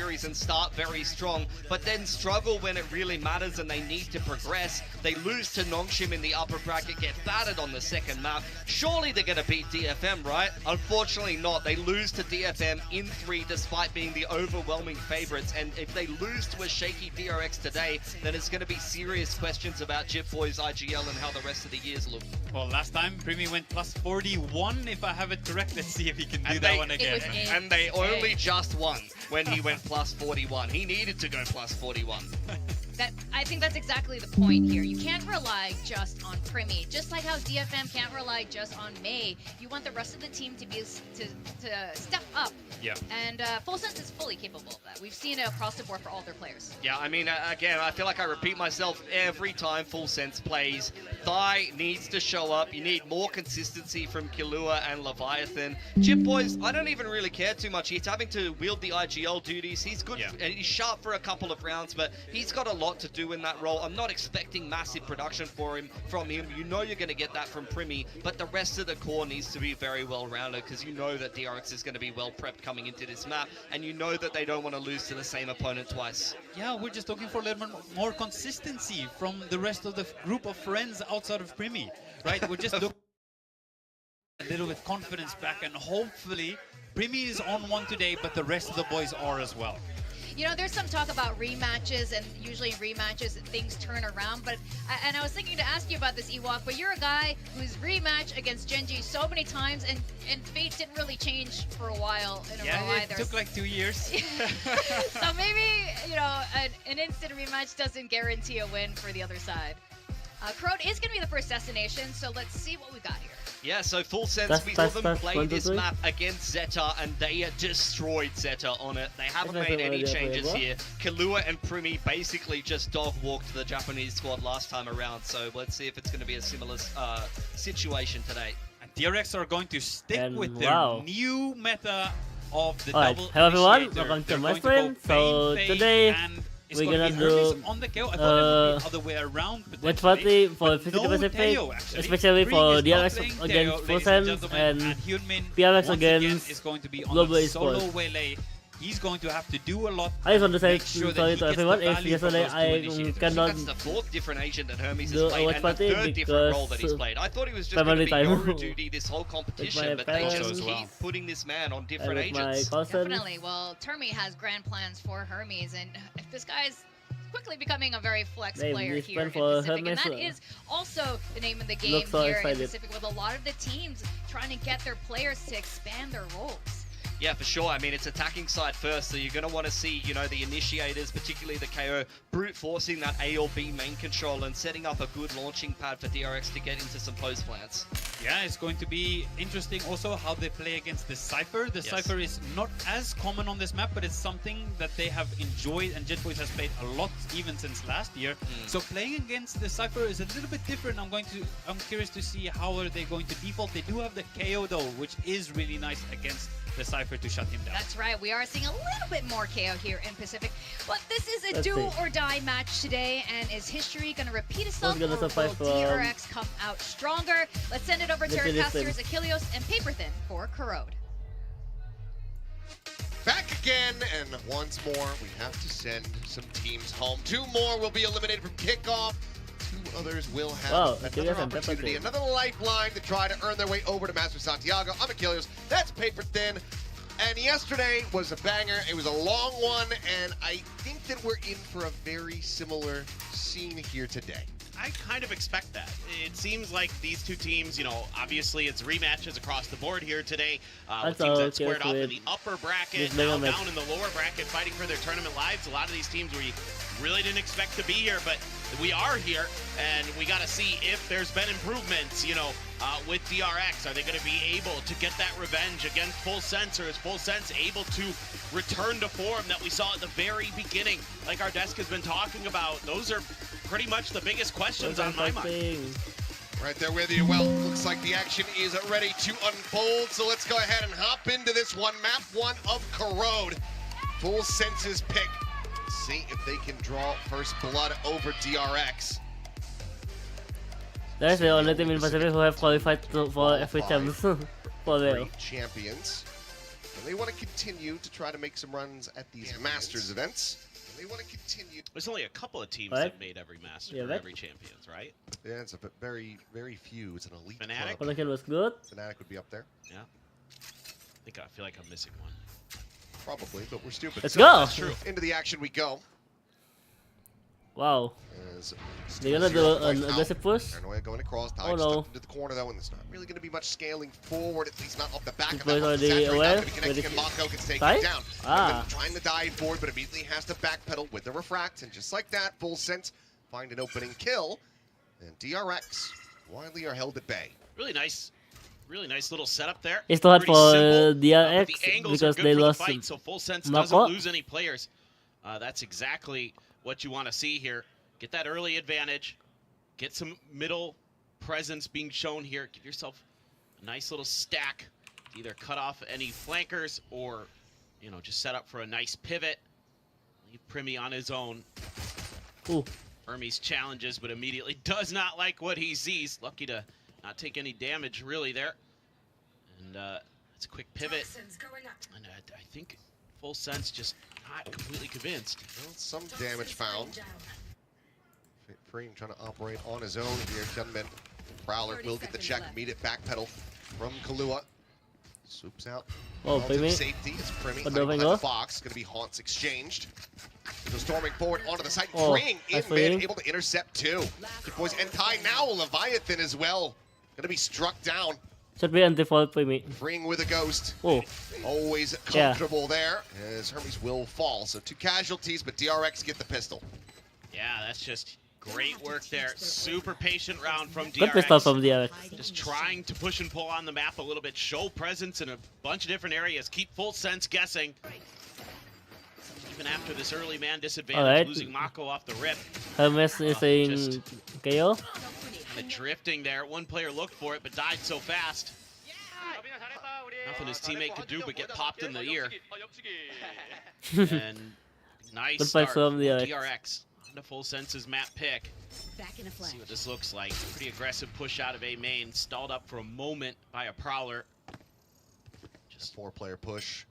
series and start very strong, but then struggle when it really matters and they need to progress. They lose to Nongshim in the upper bracket, get battered on the second map. Surely they're going to beat DFM, right? Unfortunately not. They lose to DFM in 3 despite being the overwhelming favorites, and if they lose to a shaky DRX today, then it's going to be serious questions about Jitboy's IGL and how the rest of the years look. Well, last time Primi went plus 41, if I have it correct. Let's see if he can do that one again. And they only just won when he went plus 41. He needed to go plus 41. I think that's exactly the point here. You can't rely just on Primi. Just like how DFM can't rely just on May. You want the rest of the team to be to step up. Yeah. And Full Sense is fully capable of that. We've seen it across the board for all their players. Yeah, I mean, again, I feel like I repeat myself every time Full Sense plays. Thai needs to show up. You need more consistency from Killua and Leviathan. Jitboys, I don't even really care too much. He's having to wield the IGL duties. He's good, and he's sharp for a couple of rounds, but he's got a lot to do in that role. I'm not expecting massive production from him. You know you're going to get that from Primi, but the rest of the core needs to be very well-rounded because you know that DRX is going to be well-prepped coming into this map, and you know that they don't want to lose to the same opponent twice. Yeah, we're just looking for a little more consistency from the rest of the group of friends outside of Primi, right? We're just looking a little bit confidence back, and hopefully Primi is on one today, but the rest of the boys are as well. You know, there's some talk about rematches, and usually rematches things turn around, but and I was thinking to ask you about this, Ewok, but you're a guy who's rematched against Genji so many times, and fate didn't really change for a while in a row either. It took like 2 years. So maybe, you know, an instant rematch doesn't guarantee a win for the other side. Corrode is going to be the first destination, so let's see what we got here. Yeah, so Full Sense, we saw them play this map against Zeta, and they destroyed Zeta on it. They haven't made any changes here. Killua and Primi basically just dog-walked the Japanese squad last time around, so let's see if it's going to be a similar situation today. And DRX are going to stick with their new meta of the double hello everyone, initiator. welcome to They're my going stream. to go So Pain, today we're gonna do on the KO. I thought it would be the other way around. watch party for VCT Pacific, Teo, especially for DRX against Full Sense and DRX against going to be on Global solo Esports. Waylay. He's going to have to do a lot. I just want to say sure sorry to everyone if yesterday I cannot That's the 4th different agent that Hermes do has played, watch and the party 3rd different role that he's because played. I thought he was just going to be time. Yoru duty this whole competition, but they just as well. keep putting this man on different with my agents. cousin. Definitely. Well, Termi has grand plans for Hermes, and if this guy's quickly becoming a very flex player here in Pacific, and that is also the name of the game here in Pacific, with a lot of the teams trying to get their players to expand their roles. Yeah, for sure. I mean, it's attacking side first, so you're going to want to see, you know, the initiators, particularly the KO, brute forcing that A or B main control and setting up a good launching pad for DRX to get into some post plants. Yeah, it's going to be interesting also how they play against the Cypher. The Cypher is not as common on this map, but it's something that they have enjoyed, and Jitboys has played a lot even since last year. So playing against the Cypher is a little bit different. I'm curious to see how are they going to default. They do have the KO though, which is really nice against the Cypher to shut him down. That's right. We are seeing a little bit more KO here in Pacific, but this is a do-or-die match today, and is history going to repeat itself, or will DRX come out stronger? Let's send it over to our casters, Achilles and Paperthin for Corrode. Back again, and once more, we have to send some teams home. 2 more will be eliminated from Kickoff. 2 others will have another opportunity, another lifeline to try to earn their way over to Master Santiago. I'm Achilles, that's Paper Thin. And yesterday was a banger. It was a long one, and I think that we're in for a very similar scene here today. I kind of expect that. It seems like these two teams, you know, obviously it's rematches across the board here today. With teams that squared off in the upper bracket, now down in the lower bracket, fighting for their tournament lives. A lot of these teams we really didn't expect to be here, but we are here, and we got to see if there's been improvements, you know, with DRX. Are they going to be able to get that revenge against Full Sense, or is Full Sense able to return to form that we saw at the very beginning, like our desk has been talking about? Those are pretty much the biggest questions on my mind. Right there with you. Well, looks like the action is ready to unfold, so let's go ahead and hop into this one. Map 1 of Corrode. Full Sense's pick. See if they can draw first blood over DRX. That's the only team in Pacific who have qualified for every champs for real. Champions. And they want to continue to try to make some runs at these Masters events. And they want to continue. There's only a couple of teams that made every Master or every Champions, right? Yeah, it's a very, very few. It's an elite Fnatic. club. Was good. Fnatic would be up there. Yeah. I feel like I'm missing one. Probably, but we're stupid. Let's go. That's true. Into the action we go. Wow. As They're gonna do an aggressive push. Paranoia going across. Oh no. Into the corner though, and there's not really going to be much scaling forward, at least not off the back of Boys that. already aware. And Mako can take Die? it down. Ah. Trying to dive forward, but immediately has to backpedal with the refract, and just like that, full sense, find an opening kill. And DRX, widely are held at bay. Really nice little setup there. It's too hard Pretty for simple, but DRX the angles because are good they for the lost fight, so Full Sense Mako. doesn't lose any players. That's exactly what you want to see here. Get that early advantage. Get some middle presence being shown here. Give yourself a nice little stack. Either cut off any flankers or, just set up for a nice pivot. Leave Primi on his own. Ooh. Hermes challenges, but immediately does not like what he sees. Lucky to not take any damage, really, there. And it's a quick pivot. And I think Full Sense just not completely convinced. Well, some damage found. Freeing trying to operate on his own here. Hyunmin Prowler will get the check. Immediate backpedal from Kahlua. Swoops out. Oh, Primi. Safety is Primi. The Fox. Going to be Haunts exchanged. So storming forward onto the site. Oh, Freeing in mid. Able to intercept two. Good boys. And Kai now. Leviathan as well. Going to be struck down. Should be anti-fall Primi. Freeing with a ghost. Oh. Always comfortable there. As Hermes will fall. So 2 casualties, but DRX get the pistol. Yeah, that's just great work there. Super patient round from DRX. Good pistol from DRX. Just trying to push and pull on the map a little bit. Show presence in a bunch of different areas. Keep Full Sense guessing. Even after this early man disadvantage, losing Mako off the rip. Hermes is in KO. Kind of drifting there. One player looked for it, but died so fast. Nothing his teammate could do but get popped in the ear. And nice start from DRX. Onto Full Sense's map pick. See what this looks like. Pretty aggressive push out of A main. Stalled up for a moment by a Prowler. Just 4-player push.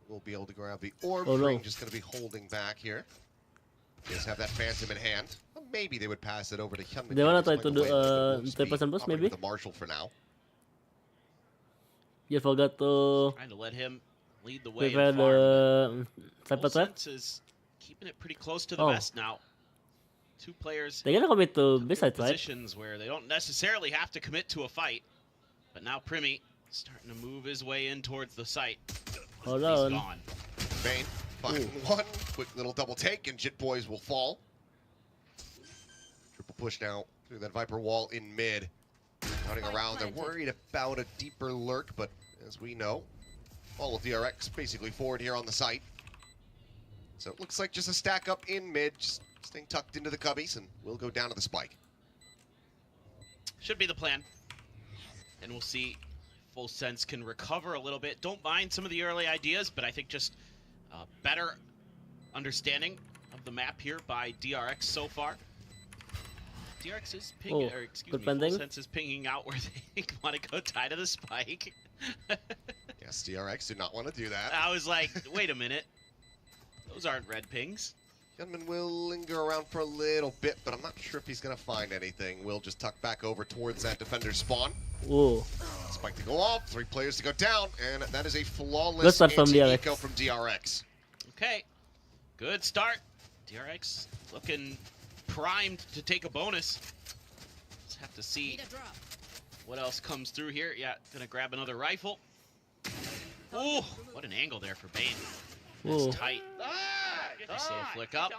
We'll be able to grab the orb. Oh, no. Just going to be holding back here. Just have that Phantom in hand. Well, maybe they would pass it over to Hyunmin. They want to try to do 10% boost, maybe? The Marshal for now. You forgot to Trying to let him lead the way. prepare the Cypher trap. Is keeping it pretty close to the vest now. 2 players. They're gonna commit to B-side, right? Positions where they don't necessarily have to commit to a fight. But now Primi starting to move his way in towards the site. Hold He's on. gone. Bane, finding one. Quick little double take, and Jit Boys will fall. Triple push now through that Viper wall in mid. Running around, they're worried about a deeper lurk, but as we know, all of DRX basically forward here on the site. So it looks like just a stack up in mid, just staying tucked into the cubbies, and we'll go down to the spike. Should be the plan. And we'll see if Full Sense can recover a little bit. Don't mind some of the early ideas, but I think just better understanding of the map here by DRX so far. DRX is pinging, or excuse me, Full Sense is pinging out where they want to go tie to the spike. Yes, DRX did not want to do that. I was like, wait a minute. Those aren't red pings. Hyunmin will linger around for a little bit, but I'm not sure if he's going to find anything. We'll just tuck back over towards that defender's spawn. Ooh. Spike to go off, 3 players to go down, and that is a flawless anti-eco from DRX. Okay, good start. DRX looking primed to take a bonus. Let's have to see what else comes through here. Yeah, gonna grab another rifle. Ooh, what an angle there for Bane. It's tight. Nice little flick up.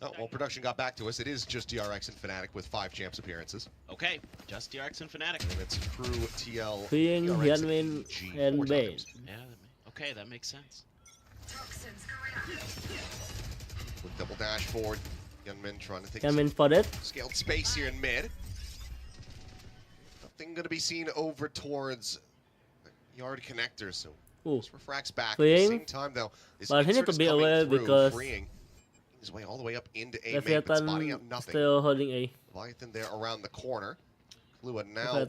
Oh, well, production got back to us. It is just DRX and Fnatic with 5 champs appearances. Okay, just DRX and Fnatic. And it's Crew, TL, Freeing, Hyunmin, and Bane. Yeah, okay, that makes sense. With double dash forward. Hyunmin trying to take Hyunmin spotted. Scaled space here in mid. Nothing going to be seen over towards yard connector, so just refracts back. At the same time, though, this but he needs to be aware because freeing his way all the way up into A main, but spotting out nothing. Still holding A. Leviathan there around the corner. Kahlua now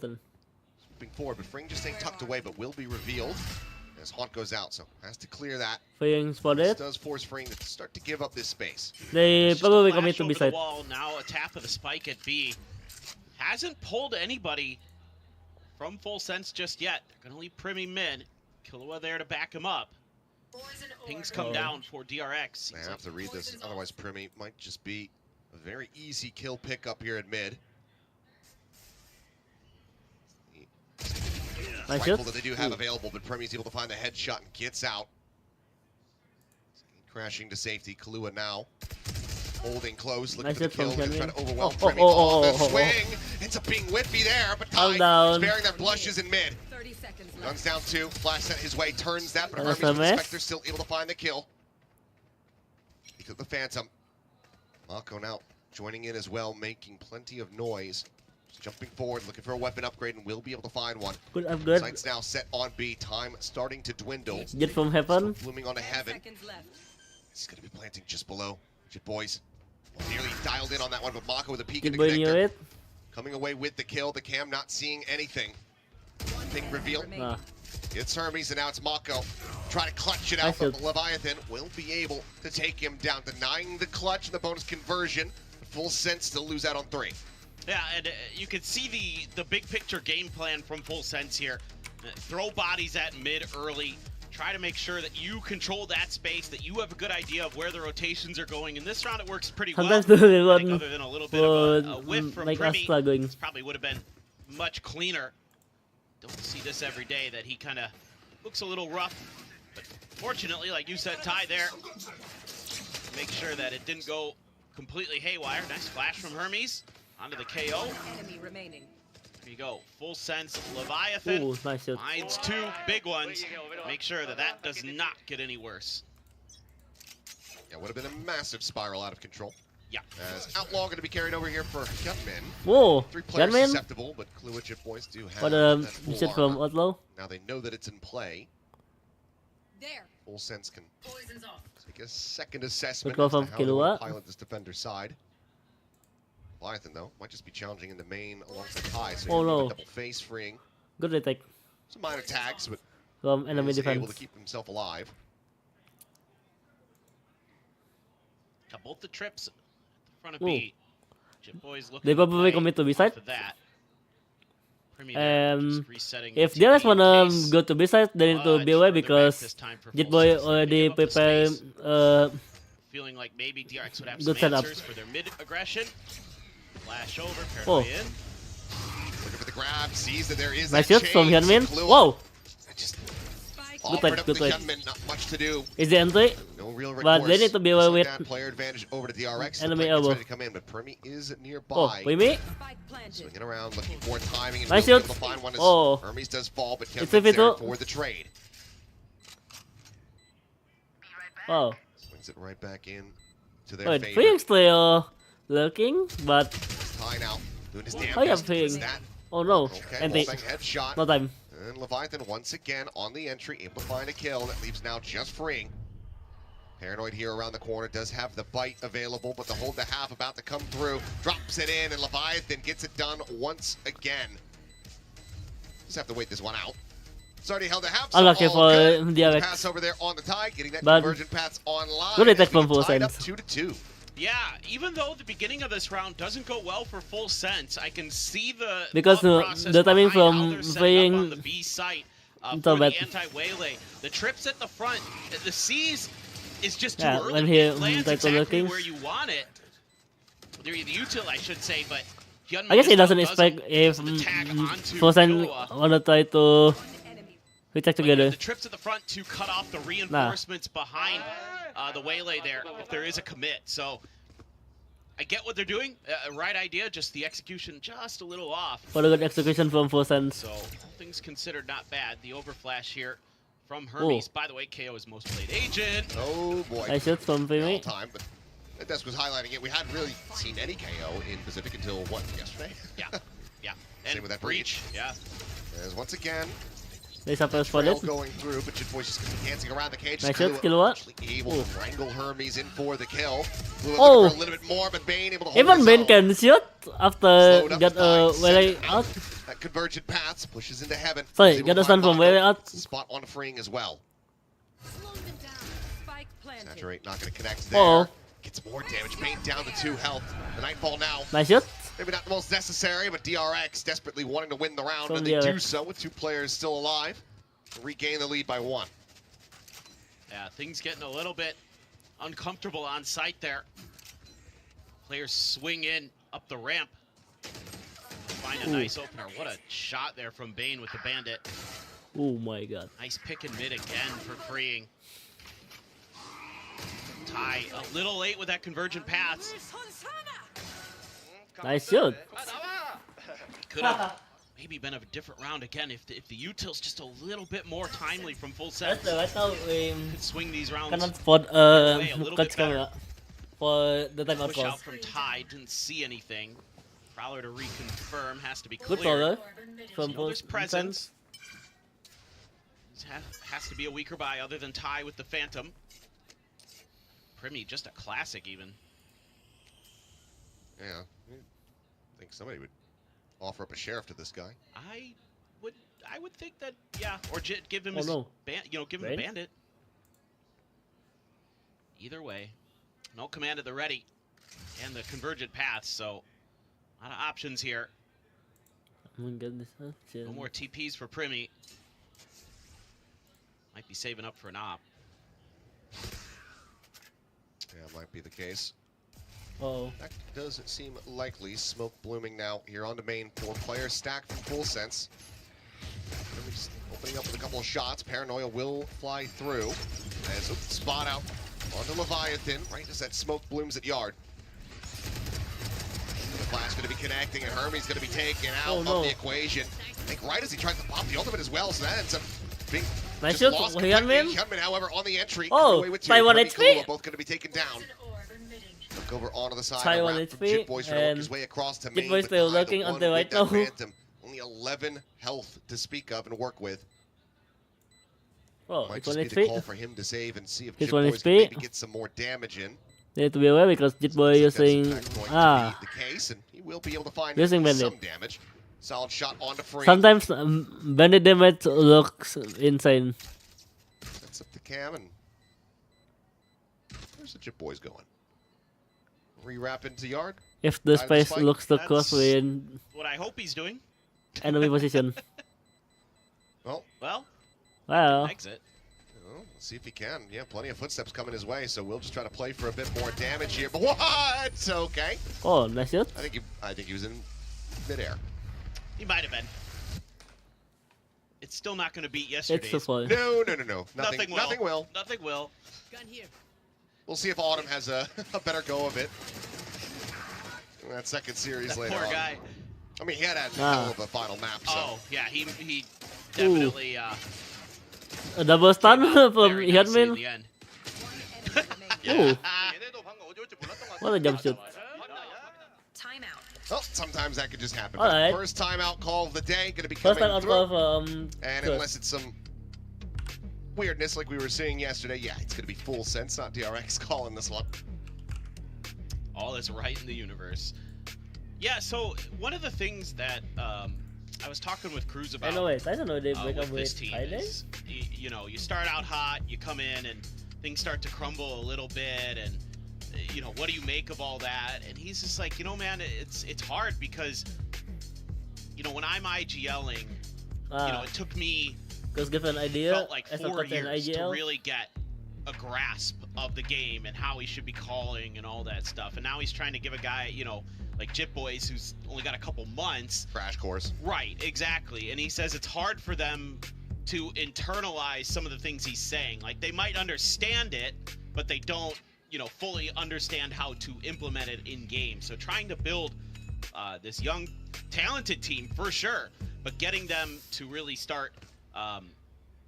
jumping forward, but Fring just staying tucked away, but will be revealed as Haunt goes out, so has to clear that. Fring spotted. This does force Fring to start to give up this space. They probably commit to B side. Now a tap of the spike at B. Hasn't pulled anybody from Full Sense just yet. They're going to leave Primi mid. Killua there to back him up. Pings come down for DRX. I have to read this, otherwise Primi might just be a very easy kill pickup here at mid. Nice Rifle that they do have available, but Premi's able to find the headshot and gets out. Crashing to safety. Killua now holding close, looking for the kill. Gonna try to overwhelm Primi. The swing ends up being whippy there, but Ty sparing their blushes in mid. 30 seconds left. Guns down 2. Flash set his way, turns that, but Hermes with the Spectre still able to find the kill. He took the Phantom. Mako now joining in as well, making plenty of noise. Jumping forward, looking for a weapon upgrade, and will be able to find one. Good upgrade. Sights now set on B. Time starting to dwindle. Get from heaven. Blooming onto heaven. He's going to be planting just below. Jit Boys nearly dialed in on that one, but Mako with a peek into connector. Coming away with the kill. The cam not seeing anything. Thing reveal. It's Hermes, and now it's Mako. Try to clutch it out, but Leviathan will be able to take him down, denying the clutch and the bonus conversion. Full Sense to lose out on 3. Yeah, and you can see the big picture game plan from Full Sense here. Throw bodies at mid early. Try to make sure that you control that space, that you have a good idea of where the rotations are going. In this round, it works pretty well. I think other than a little bit of a whiff from Primi, this probably would have been much cleaner. Don't see this every day, that he kind of looks a little rough. But fortunately, like you said, Ty there, make sure that it didn't go completely haywire. Nice flash from Hermes onto the KO. Enemy remaining. There you go. Full Sense. Leviathan. Ooh, nice shot. Finds 2 big ones. Make sure that that does not get any worse. Yeah, would have been a massive spiral out of control. Yeah. As Outlaw going to be carried over here for Gunman. Whoa, 3 players Gunman? susceptible, but Killua Jit Boys do have What that full shit from armor. Outlaw? Now they know that it's in play. There. Full Sense can Poison's off. take a second assessment Good as call to from how they Killua. want to pilot this defender's side. Leviathan, though, might just be challenging in the main alongside Ty, so Oh, you're no. a double face freeing. Good retake Some minor tags, but from enemy is able to defense. keep himself alive. Got both the trips at the front of B. Jit Boys looking They probably to commit to B play side. off of that. Primi there, just And resetting if to DRX be wanna case. go to B side, they need to Much be away further back because this time for Jit Full Boy Sense. They already give up the prepare space. Feeling like maybe DRX would have good some setup. answers for their mid aggression. Flash over, Oh. paranoid in. Looking for the grab, sees that there is Nice that shot from chain, so Hyunmin. Killua Whoa, just Spike. offered up good to play. Hyunmin, not much to do. is the entry? No real recourse. But they need to be away Just like with that, player advantage over to DRX. enemy The play gets elbow. ready to come in, but Primi is nearby. Oh, Primi? Spike planted. Swinging around, looking for timing, and Nice really able shot. to find one as Oh. Hermes does fall, but It's Hyunmin's a there little- for the trade. Oh, Swings it right back in to their wait, favor. Fring still lurking, but Ty now doing his damn Oh, yeah, best. Fring. Is that oh no, okay? anti, Wallbang headshot. no time. And Leviathan once again on the entry, able to find a kill. That leaves now just Fring. Paranoid here around the corner, does have the bite available, but the hold to half about to come through. Drops it in, and Leviathan gets it done once again. Just have to wait this one out. It's already held to half, so Unlucky all for good. DRX. Pass over there on the tie, getting that But conversion pass online. good attack as we from Full tied up Sense. 2-2. Yeah, even though the beginning of this round doesn't go well for Full Sense, I can see the Because thought process the timing behind how from they're setting up playing on the B site it's for all the bad. anti-waylay. The trips at the front, the C's is just too Yeah, early. when he It lands tried to exactly looking. where you want it. The util, I should say, but I guess he doesn't expect if Full Sense Killua. wanna try to Enemy. retake But, yeah, together. the trips at the front to cut off the reinforcements behind the waylay there if there is a commit. So I get what they're doing. Right idea, just the execution just a little off. For a good execution from Full Sense. So all things considered, not bad. The overflash here from Hermes. By the way, KO is most played agent. Oh boy. Nice shot from All Primi. time, but that desk was highlighting it. We hadn't really seen any KO in Pacific until what, yesterday? Yeah, yeah. Same And with that breach. Yeah. As once again, They suffer for trail it. going through, but Jit Boys just dancing around the cage. Nice shot, Killua. Actually able to wrangle Hermes in for the kill. Killua Oh. looking for a little bit more, but Bane able to hold Even his Bane own. can shoot after Slowed up get the fight, a sent way it out. That convergent paths, pushes into heaven. Sorry, get the stun from way up. Spot on freeing as well. Slow them down. Spike planted. Saturate not going to connect there. Gets more damage. Bane down to 2 health. The Nightfall now. Nice shot. Maybe not the most necessary, but DRX desperately wanting to win the round, and they do so with 2 players still alive. Regain the lead by 1. Yeah, things getting a little bit uncomfortable on site there. Players swing in up the ramp. Find a nice opener. What a shot there from Bane with the Bandit. Oh my god. Nice pick and mid again for freeing. Ty a little late with that convergent paths. Nice shot. Could have maybe been a different round again if the util's just a little bit more timely from full sets. Could swing these rounds cannot spot away a little bit better. For the time out Push out cross. from Ty, didn't see anything. Prowler to reconfirm, has to be Good clear. from There's presence. Has to be a weaker buy other than Ty with the Phantom. Primy, just a classic even. Yeah, I think somebody would offer up a sheriff to this guy. I would think that, yeah, or give him his give him a bandit. Either way, no command at the ready, and the convergent paths. So, a lot of options here. No more TPs for Primy. Might be saving up for an op. Yeah, might be the case. Oh. That doesn't seem likely. Smoke blooming now here on the main. 4 players stacked from full sense. Just opening up with a couple of shots. Paranoia will fly through. As spot out onto Leviathan, right as that smoke blooms at yard. The flash going to be connecting, and Hermes going to be taken out of the equation. I think right as he tries to pop the ultimate as well, so that ends up being nice shot. Hyunmin, however, on the entry. Taiwan HP. Both going to be taken down. Look over onto the side. Taiwan HP. Jitboy's trying to work his way across to main. Jitboy's still looking on the right now. Phantom. Only 11 health to speak of and work with. Oh, might it's just one be the HP. call for him to save and see if It's one Jitboy's can HP. maybe get some more damage in. They need to be aware because Jitboy using That's in fact going to be the case, and he will be able to find using some Bandit. damage. Solid shot onto free. Sometimes Bandit damage looks insane. Sets up the cam, and where's the Jitboys going? Rewrap into yard. If the Side of space spike. looks the That's crossway in what I hope he's doing. enemy position. Well, Wow. Exit. let's see if he can. Yeah, plenty of footsteps coming his way, so we'll just try to play for a bit more damage here. But what? Okay. Oh, nice shot. I think he was in midair. He might have been. It's still not going to beat yesterday's. It's the fall. No. Nothing will. Nothing will. Nothing will. Gun here. We'll see if Autumn has a better go of it. That second series That later poor on. guy. I mean, he had a hell of a final map, so. Oh, yeah, he definitely A double stun from very nicely in Hyunmin. the end. One enemy remaining. Ooh. What a jump shot. Timeout. Well, sometimes that could just happen. All right. First timeout call of the day, going to be First coming time out through. of And good. unless it's some weirdness like we were seeing yesterday, yeah, it's going to be full sense, not DRX calling this one. All is right in the universe. Yeah, so one of the things that I was talking with Cruz about Anyways, I don't know they break with up this with team Friday. is, you know, you start out hot, you come in and things start to crumble a little bit, and you know, what do you make of all that? And he's just like, you know, man, it's hard because, you know, when I'm IGLing, you know, it took me Because give an idea, felt like as a 4 content years to IGL, really get a grasp of the game and how he should be calling and all that stuff. And now he's trying to give a guy, you know, like Jitboys, who's only got a couple months. Crash course. Right, exactly. And he says it's hard for them to internalize some of the things he's saying. Like, they might understand it, but they don't, you know, fully understand how to implement it in game. So trying to build this young, talented team for sure, but getting them to really start,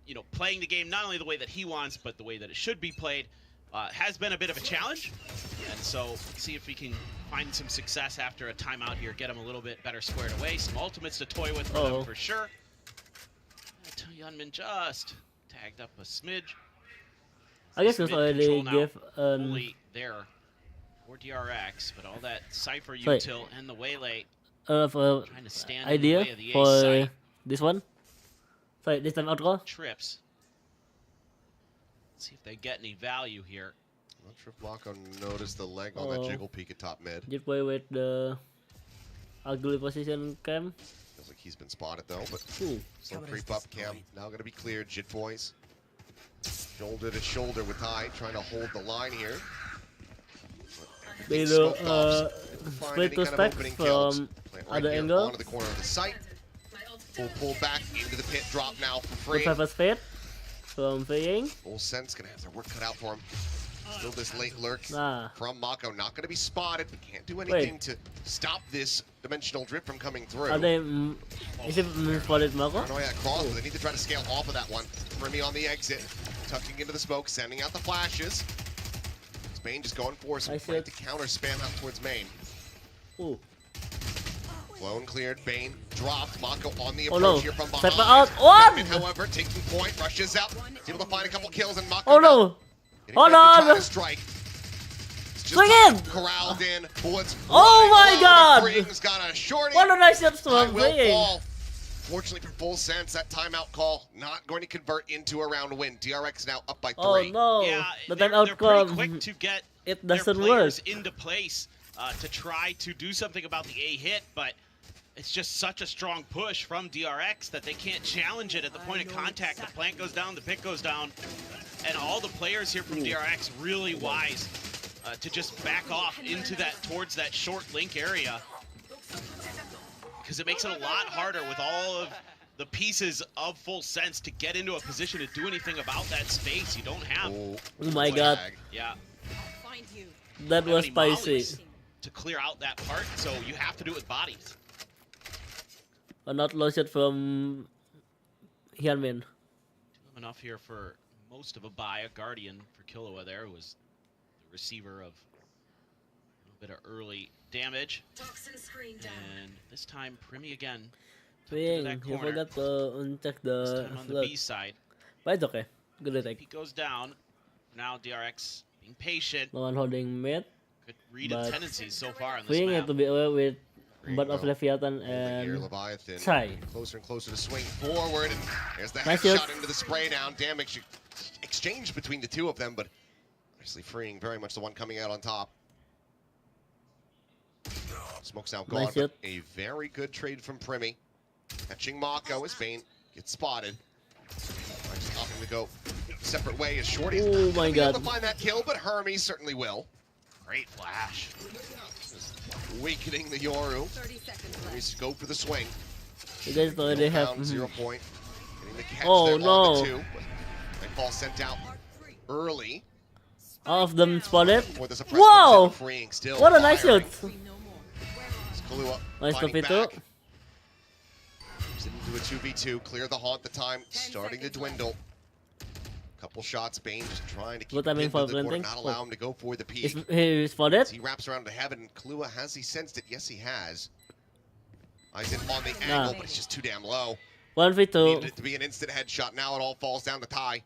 you know, playing the game not only the way that he wants, but the way that it should be played, has been a bit of a challenge. And so see if we can find some success after a timeout here, get him a little bit better squared away. Some ultimates to toy with for them for sure. Hyunmin just tagged up a smidge. I guess it's already give fully there for DRX, but all that Cypher util and the Waylay Trying to stand in the idea way of the ace for site. this one. Sorry, this time out goal. Trips. Let's see if they get any value here. Not sure if Mako noticed the leg on that jiggle peek at top mid. Jetboy with the ugly position cam. Feels like he's been spotted though, but Ooh. slow creep up cam. Now going to be cleared. Jit Boys shoulder to shoulder with High, trying to hold the line here. They do split to stack from other angle. Onto the corner of the site. Full pull back into the pit. Drop now from Good Free. purpose fade from Feiying. Full Sense gonna have their work cut out for him. Still this late lurk Ah. from Mako. Not gonna be spotted, but can't do anything to stop this dimensional drift from coming through. Are they? Is it spotted Mako? Paranoia cross, but they need to try to scale off of that one. Remy on the exit, tucking into the smoke, sending out the flashes. Spain just going for some fight to counter spam out towards main. Ooh. Clone cleared, Bane dropped, Mako on the Oh approach no. here from Step behind. out. What? Batman, however, taking point, rushes out, is able to find a couple kills, and Mako Oh no. Hold on. strike. Swing in. Corralled in, bullets. Oh my God. Freeing's got a shorty. What a nice shot I from will Feiying. fall. Fortunately for Full Sense, that timeout call not going to convert into a round win. DRX now up by 3. Oh no. Yeah, The they're timeout pretty come. quick to get It their doesn't players work. into place to try to do something about the A hit, but it's just such a strong push from DRX that they can't challenge it at the point of contact. The plant goes down, the pick goes down, and all the players here from DRX really wise to just back off into that, towards that short link area, because it makes it a lot harder with all of the pieces of Full Sense to get into a position to do anything about that space. You don't have. Oh my God. Yeah. Find you. That was Have any spicy. mollies to clear out that part, so you have to do it with bodies. A not low shot from Hyunmin. Enough here for most of a buy. A Guardian for Killua there was the receiver of a little bit of early damage. Toxin screen down. And this time, Primi again. Feiying, that you corner. forgot to uncheck This the time on the slot. B side. But it's okay. Good attack. He goes down. Now DRX being patient. No one holding mid. Good read But of tendencies so far on this Feiying map. have to be aware with Bird of Rainbow. Leviathan Holding here, and Leviathan Chai. closer and closer to swing forward, and there's the Nice headshot shot. into the spray down. Damage exchange between the two of them, but obviously Freeing very much the one coming out on top. Smoke's now gone, Nice but shot. a very good trade from Primi. Catching Mako as Bane gets spotted. Just opting to go separate way as Shorty. Oh my Be able God. to find that kill, but Hermes certainly will. Great flash. Just weakening the Yoru. 30 seconds left. Hermes go for the swing. You guys already have. Down, 0 point. Getting the catch Oh, there no. on the 2. Nightfall sent out early. All of them spotted. For the suppress Whoa! comes in, Freeing still What a nice firing. shot. No more. It's Kahlua Nice fighting Topito. back. Moves it into a 2v2. Clear the haunt. The time starting to dwindle. Couple shots. Bane just trying to keep Good timing him for into the corner, planting. not allow him to go for the Is peak. he spotted? As he wraps around to heaven, Kahlua, has he sensed it? Yes, he has. Eyes in on the angle, but it's just too damn low. 1v2. Needed it to be an instant headshot. Now it all falls down to tie.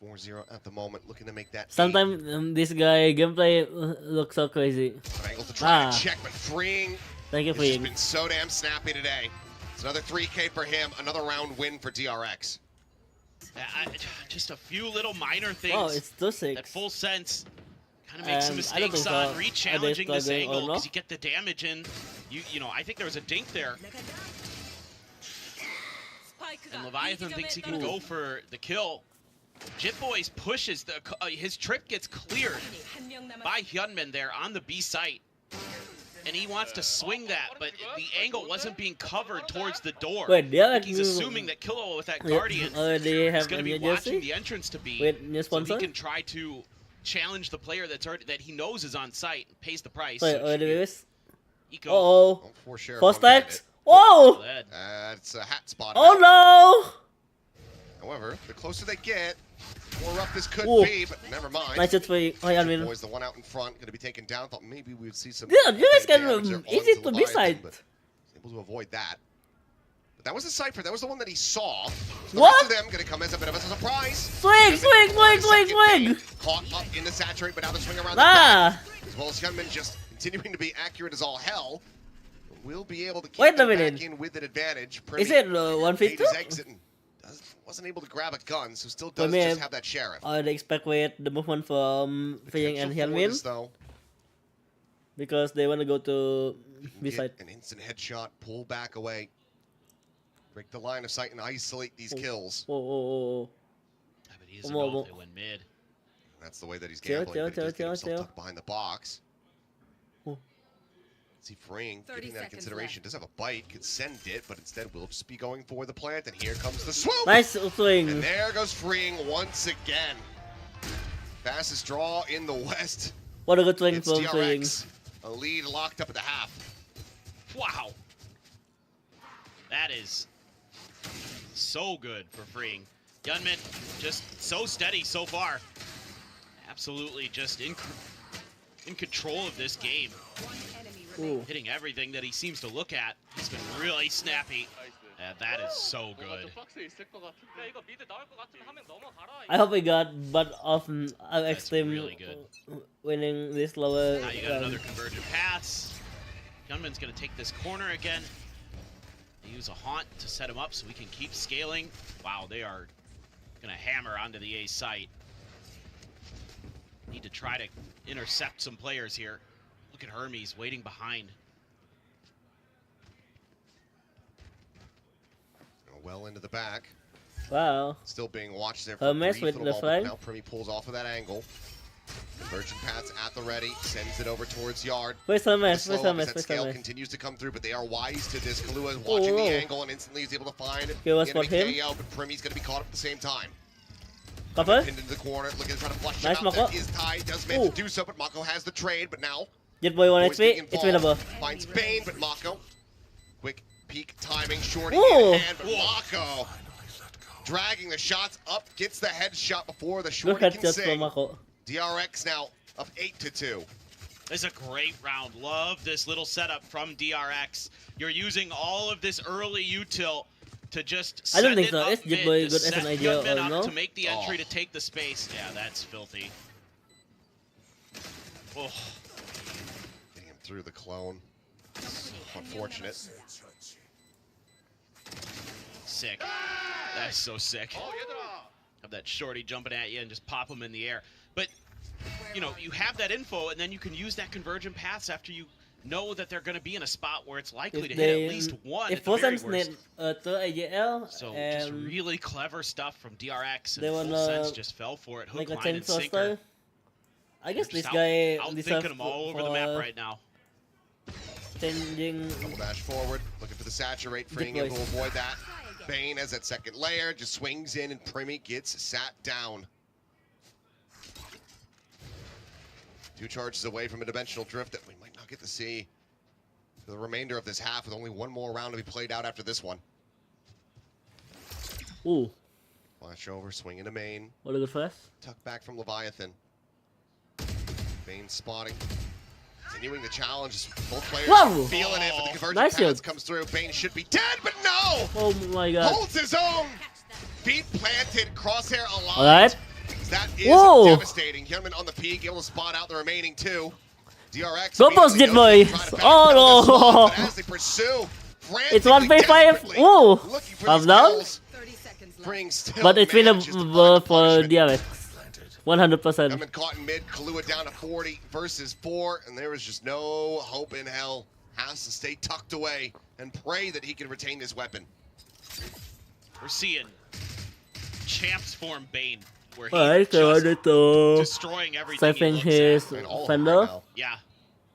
6-4-0 at the moment, looking to make that. 8. Sometimes this guy gameplay looks so crazy. Angle to try Ah. to check, but Freeing Thank you, has just Feiying. been so damn snappy today. It's another 3K for him, another round win for DRX. Just a few little minor things Oh, it's 2-6. that Full Sense kind of makes some I don't mistakes think on so. re-challenging Are they this struggling angle or because no? you get the damage in. You know, I think there was a dink there, Spike and up. Leviathan thinks he can go for the kill. Jit Boys pushes the his trip gets cleared by Hyunmin there on the B site, and he wants to swing that, but the angle wasn't being covered towards the door. Wait, I think he's assuming that Killua with that Guardian already is have going a to be new watching jersey? the entrance to be, Wait, new so he sponsor? can try to challenge the player that's already, that he knows is on site and pays the price. Wait, So already should be viewers? Eco. Uh-oh. Oh, for Sheriff 4 on Bandit. stacks. Whoa! Led. It's a hat spot. Oh no! However, the closer they get, the more rough this could Ooh. be, but never mind. Nice shot for Hyunmin. Boys, the one out in front, going to be taken down. Thought maybe we would see some. Yeah, you guys can damage there easy onto to be Leviathan, side. but able to avoid that. But that was the Cypher. That was the one that he saw. The What? rest of them going to come as a bit of a surprise. Swing, swing, swing, swing, swing! Caught up in the saturate, but now they're swinging around Ah! the back. As well as Hyunmin just continuing to be accurate as all hell. Will be able to keep Wait a them minute. back in with an advantage. Is it 150? exiting. Wasn't able to grab a gun, so still does just have that sheriff. I expect with the movement from Fiying and Hyunmin though, because they want to go to B side. An instant headshot, pull back away, break the line of sight, and isolate these kills. But he doesn't know if they went mid. That's the way that he's gambling. But he does get himself tucked behind the box. See Freeing getting that consideration. Does have a bite, could send it, but instead will just be going for the plant. And here comes the swoop. Nice swing. And there goes Freeing once again. Fastest draw in the West. What a good swing It's from Freeing. DRX. A lead locked up at the half. Wow. That is so good for Freeing. Hyunmin just so steady so far. Absolutely just in control of this game. Ooh. Hitting everything that he seems to look at. He's been really snappy. That is so good. I hope we got but often extreme really good. winning this lower. Now you got another convergent pass. Hyunmin's going to take this corner again. They use a haunt to set him up so we can keep scaling. Wow, they are going to hammer onto the A site. Need to try to intercept some players here. Look at Hermes waiting behind. Well into the back. Wow. Still being watched there for Hermes brief with little the moment. flag. Now Primi pulls off of that angle. Convergent paths at the ready. Sends it over towards Yard. Where's Hermes? The Where's slow up as Hermes? that Where's scale Hermes? continues to come through, but they are wise to this. Kahlua is watching the angle and instantly is able to find Okay, let's the enemy spot him. KO, but Primi's going to be caught up at the same time. Cover. Pinned into the corner, looking to try to flush Nice, him out. Mako. That is tied. Does manage to do so, but Mako has the trade. But now, Jet Boy 1 Boy's getting HP. It's involved. winnable. Finds Bane, but Mako. Quick peek timing, shorty Ooh. in hand, but Mako dragging the shots up, gets the headshot before the Good shorty can headshots from sing. Mako. DRX now up 8-2. This is a great round. Love this little setup from DRX. You're using all of this early util to just I don't send think it so. up Is Jet mid Boy to good as set an idea Hyunmin or up no? to make the entry to take the space. Yeah, that's filthy. Oh, Getting him through the clone. Unfortunate. sick. That's so sick. Have that shorty jumping at you and just pop them in the air. But, you know, you have that info, and then you can use that convergent paths after you know that they're going to be in a spot where it's likely to hit at least one at the very worst. So just really clever stuff from DRX, and Full Sense just fell for it. Hook, line, and sinker. I guess this Just guy out-thinking them all over the map right now. Changing. Double dash forward, looking for the saturate, freeing able to avoid that. Bane has that second layer, just swings in, and Primi gets sat down. 2 charges away from a dimensional drift that we might not get to see for the remainder of this half, with only one more round to be played out after this one. Ooh. Flash over, swing into main. What a good flash. Tuck back from Leviathan. Bane spotting. Continuing the challenge. Both players feeling it, but the convergent paths comes through. Bane should be dead, but no! Oh my god. Holds his own! Feet planted, crosshair alive. Alright. That is devastating. Hyunmin on the peak, able to spot out the remaining 2. DRX. Go post it, boys! Oh no! As they pursue, it's 1v5. Whoa! Half down? But it's winnable for DRX. 100%. Hyunmin caught in mid, Kahlua down to 40 versus 4, and there was just no hope in hell. Has to stay tucked away and pray that he can retain this weapon. We're seeing champs form Bane, where he's just destroying everything he looks his at. Fender. Yeah,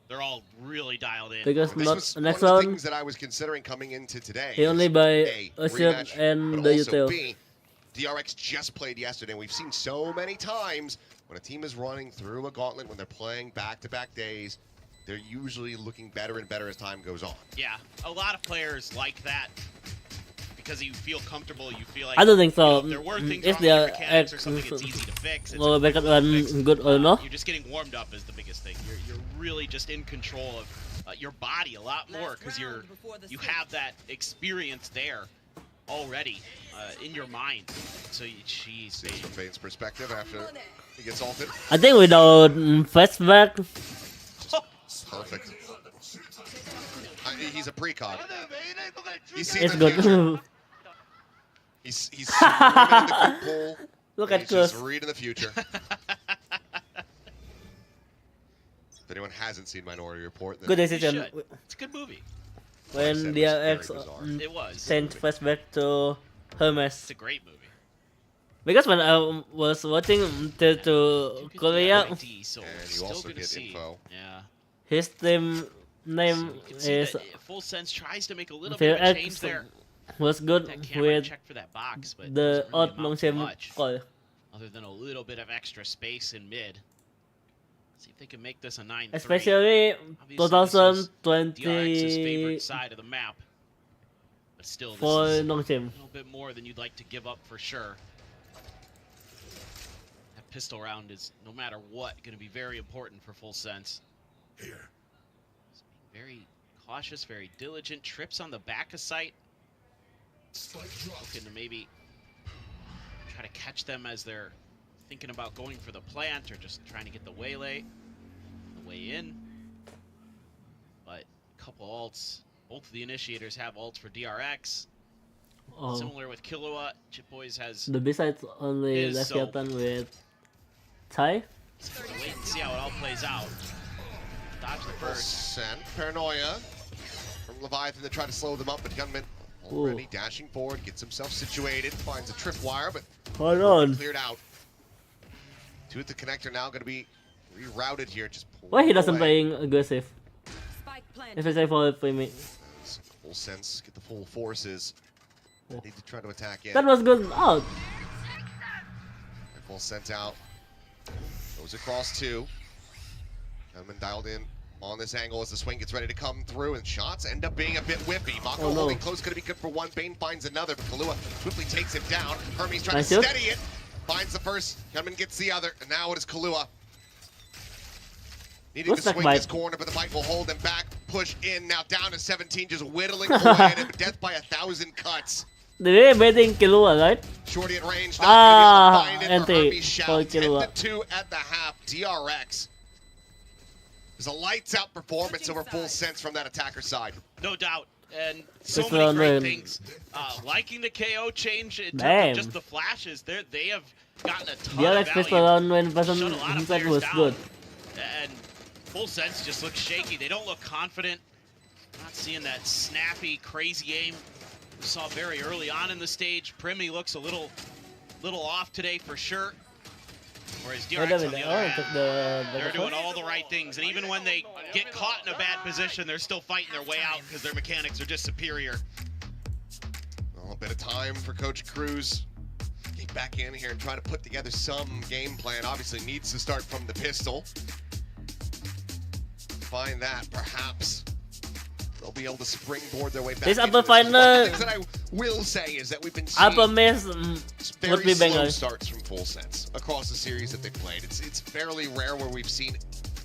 they're all really dialed in. Because this was next one of the round, things that I was considering coming into today. he only buy A, a shirt rematch, and but the also util. B, DRX just played yesterday, and we've seen so many times when a team is running through a gauntlet, when they're playing back-to-back days, they're usually looking better and better as time goes on. Yeah, a lot of players like that because you feel comfortable, you feel like I don't think so. You know, there were things If wrong they with are your mechanics or something, it's easy to fix. It's or back run good or no. You're just getting warmed up is the biggest thing. You're really just in control of your body a lot more because you have that experience there already in your mind. So, jeez. From Bane's perspective after he gets ulted. I think without flashback, Perfect. He's a precog. It's good. He's swimming in the quick pool. Look He's at just Curse. reading the future. If anyone hasn't seen Minority Report, then Good decision. It's a good movie. When DRX It was. sent flashback to Hermes. It's a great movie. Because when I was watching to Korea, and you also get info. Yeah. his team name So you can see is that Full Sense tries to make a little bit of a change DRX there. was good That camera with check for that box, but the doesn't really odd amount long to term much, call. other than a little bit of extra space in mid. See if they can make this a 9-3. Especially DRX's favorite 2020 side of the map. But still, this for is long a term. little bit more than you'd like to give up for sure. That pistol round is, no matter what, going to be very important for Full Sense. Here. Very cautious, very diligent. Trips on the back of sight. Looking to maybe try to catch them as they're thinking about going for the plant or just trying to get the waylay, the way in. But a couple ults. Both of the initiators have ults for DRX. Oh, Similar with Killua, Chip Boys has. the B-sides only Is left so- Captain with Thai. Wait and see how it all plays out. Dodge the first. Send Paranoia from Leviathan to try to slow them up, but Gunman already dashing forward, gets himself situated, finds a tripwire, but Hold on. cleared out. Two at the connector now going to be rerouted here. Just Why he doesn't away. playing aggressive? Spike planted. Especially for Primi. Full Sense, get the full forces. Need to try to attack in. That was good out. Full Sense out. Goes across two. Gunman dialed in on this angle as the swing gets ready to come through, and shots end up being a bit whippy. Mako Oh, no. holding close, gonna be good for one. Bane finds another, but Kahlua swiftly takes him down. Hermes trying Nice to shoot. steady it. Finds the first, Gunman gets the other, and now it is Kahlua. Needing Looks to like swing Mike. this corner, but the Mike will hold him back. Push in, now down to 17, just whittling away at him. Death by 1,000 cuts. They betting Killua, right? Shorty at range, not gonna be able to find it for anti Hermes shout. for 10 Killua. to 2 at the half. DRX. There's a lights out performance over Full Sense from that attacker side. No doubt. And so Just many great run. things. Liking the KO change in terms Damn. of just the flashes. They have gotten a ton DRX of pistol value. round when person Shut a lot of himself players was down. good. And Full Sense just looks shaky. They don't look confident. Not seeing that snappy, crazy aim we saw very early on in the stage. Primi looks a little off today for sure. Whereas Wait a DRX on minute, the I other want to hand, take the they're back doing shot. all the right things. And even when they get caught in a bad position, they're still fighting their way out because their mechanics are just superior. Well, a bit of time for Coach Cruz. Get back in here and try to put together some game plan. Obviously needs to start from the pistol. Find that, perhaps they'll be able to springboard their way back. This into upper One of the final, things that I will say is that we've been seeing upper miss very would be slow banger. starts from Full Sense across the series that they've played. It's fairly rare where we've seen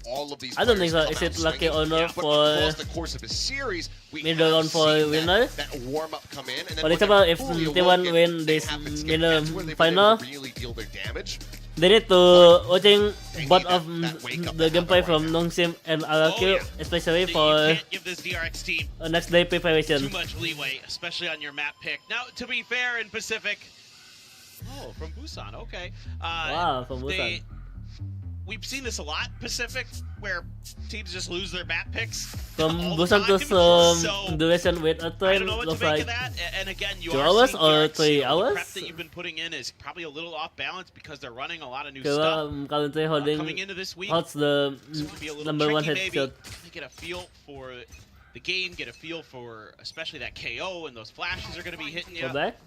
all of these. I don't think so. players Is come it lucky out or swinging. not But for across the course of a series, we middle have round for seen winner? that warm up come in, and then For when example, they're if fully they want awoken, win they this have been skipped. middle That's where they've been final, able to really deal their damage. they need to watching They both need of that wake-up the that gameplay right from now. Nongsim and Oh, RQ, yeah. especially You for can't give this DRX team next day too preparation. much leeway, especially on your map pick. Now, to be fair, in Pacific, from Busan, okay. Wow, from they- Busan. We've seen this a lot, Pacific, where teams just lose their map picks. From all the Busan to time. some duration with a I time don't know what looks to make like of that. And again, you 2 are hours seeing or DRX, 3 the hours? prep that you've been putting in is probably a little off balance because they're running a lot of new Killua stuff. currently Coming holding into this week, holds the it's going to be a little number one tricky, maybe. headshot. To get a feel for the game, get a feel for especially that KO, and those flashes are going to be hitting you. Go back.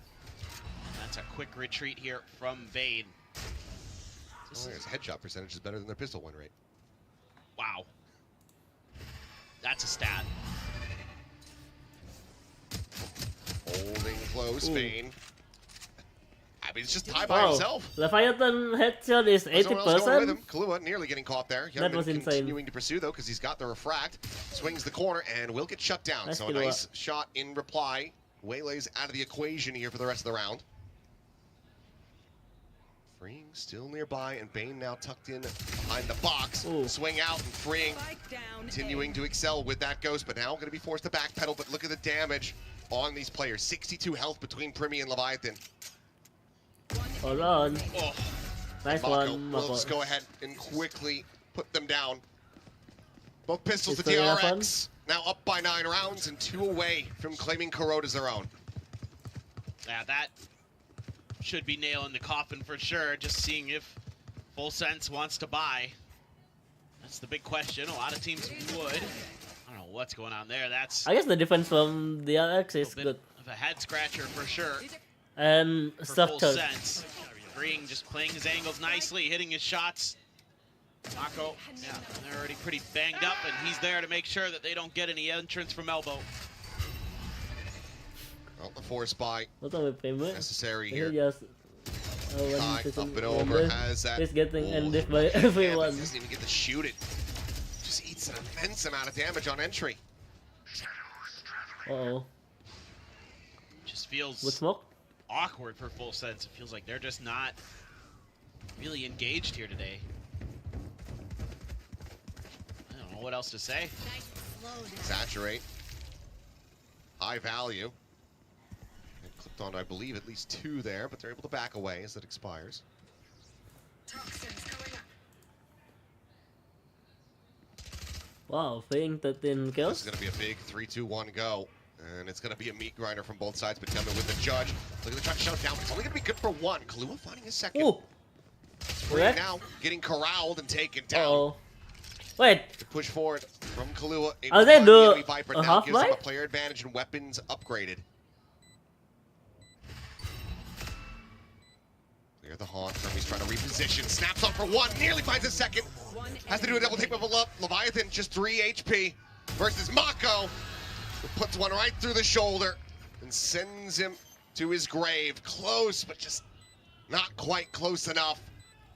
That's a quick retreat here from Vayne. Oh, his headshot percentage is better than their pistol win rate. Wow. That's a stat. Holding close, Ooh. Vayne. I mean, it's just Ty by Wow, himself. Leviathan headshot is There's no one else going with 80%. him. Kahlua nearly getting caught there. That was Youngman insane. continuing to pursue, though, because he's got the refract. Swings the corner and will get shut down. Nice So a Killua. nice shot in reply. Waylay's out of the equation here for the rest of the round. Freeing still nearby, and Bane now tucked in behind the box. Ooh. Swing out, and Freeing Spike down continuing to excel with that Ghost, but now going to be forced to backpedal. But look at the damage on these players. 62 health between Primi and Leviathan. Hold on. Oh, Nice Mako one, will Mako. just go ahead and quickly put them down. Both pistols to Is there enough DRX. Now up by 9 rounds and 2 away from claiming Corrode as their own. Yeah, that should be nailing the coffin for sure. Just seeing if Full Sense wants to buy. That's the big question. A lot of teams would. I don't know what's going on there. That's I guess the difference from DRX a is bit good. of a head scratcher for sure. And For Full structure. Sense. Freeing, just playing his angles nicely, hitting his shots. Mako, yeah, they're already pretty banged up, and he's there to make sure that they don't get any entrance from elbow. Well, the force buy What are we playing? necessary He here. just Kai up and over, over. has that. He's getting Ooh, ended by yeah, but everyone. doesn't even get to shoot it. Just eats an immense amount of damage on entry. Uh-oh. Just feels With smoke? awkward for Full Sense. It feels like they're just not really engaged here today. I don't know what else to say. Saturate. High value. And clipped on, I believe, at least 2 there, but they're able to back away as it expires. Wow, Freeing 13 This kills. is going to be a big 3-2-1 go. And it's going to be a meat grinder from both sides, but tell me with the judge. Look at the try to shut down. It's only going to be good for 1. Kahlua finding his second. Ooh! Freeing Correct. now getting corralled and taken down. Uh-oh. Wait, The push forward from Kahlua. Are they do Enemy Viper a now half gives them a life? player advantage and weapons upgraded. Clear the haunt. He's trying to reposition. Snaps off for 1. Nearly finds a second. Has to do a double take with a lump. Leviathan just 3 HP versus Mako, who puts one right through the shoulder and sends him to his grave. Close, but just not quite close enough.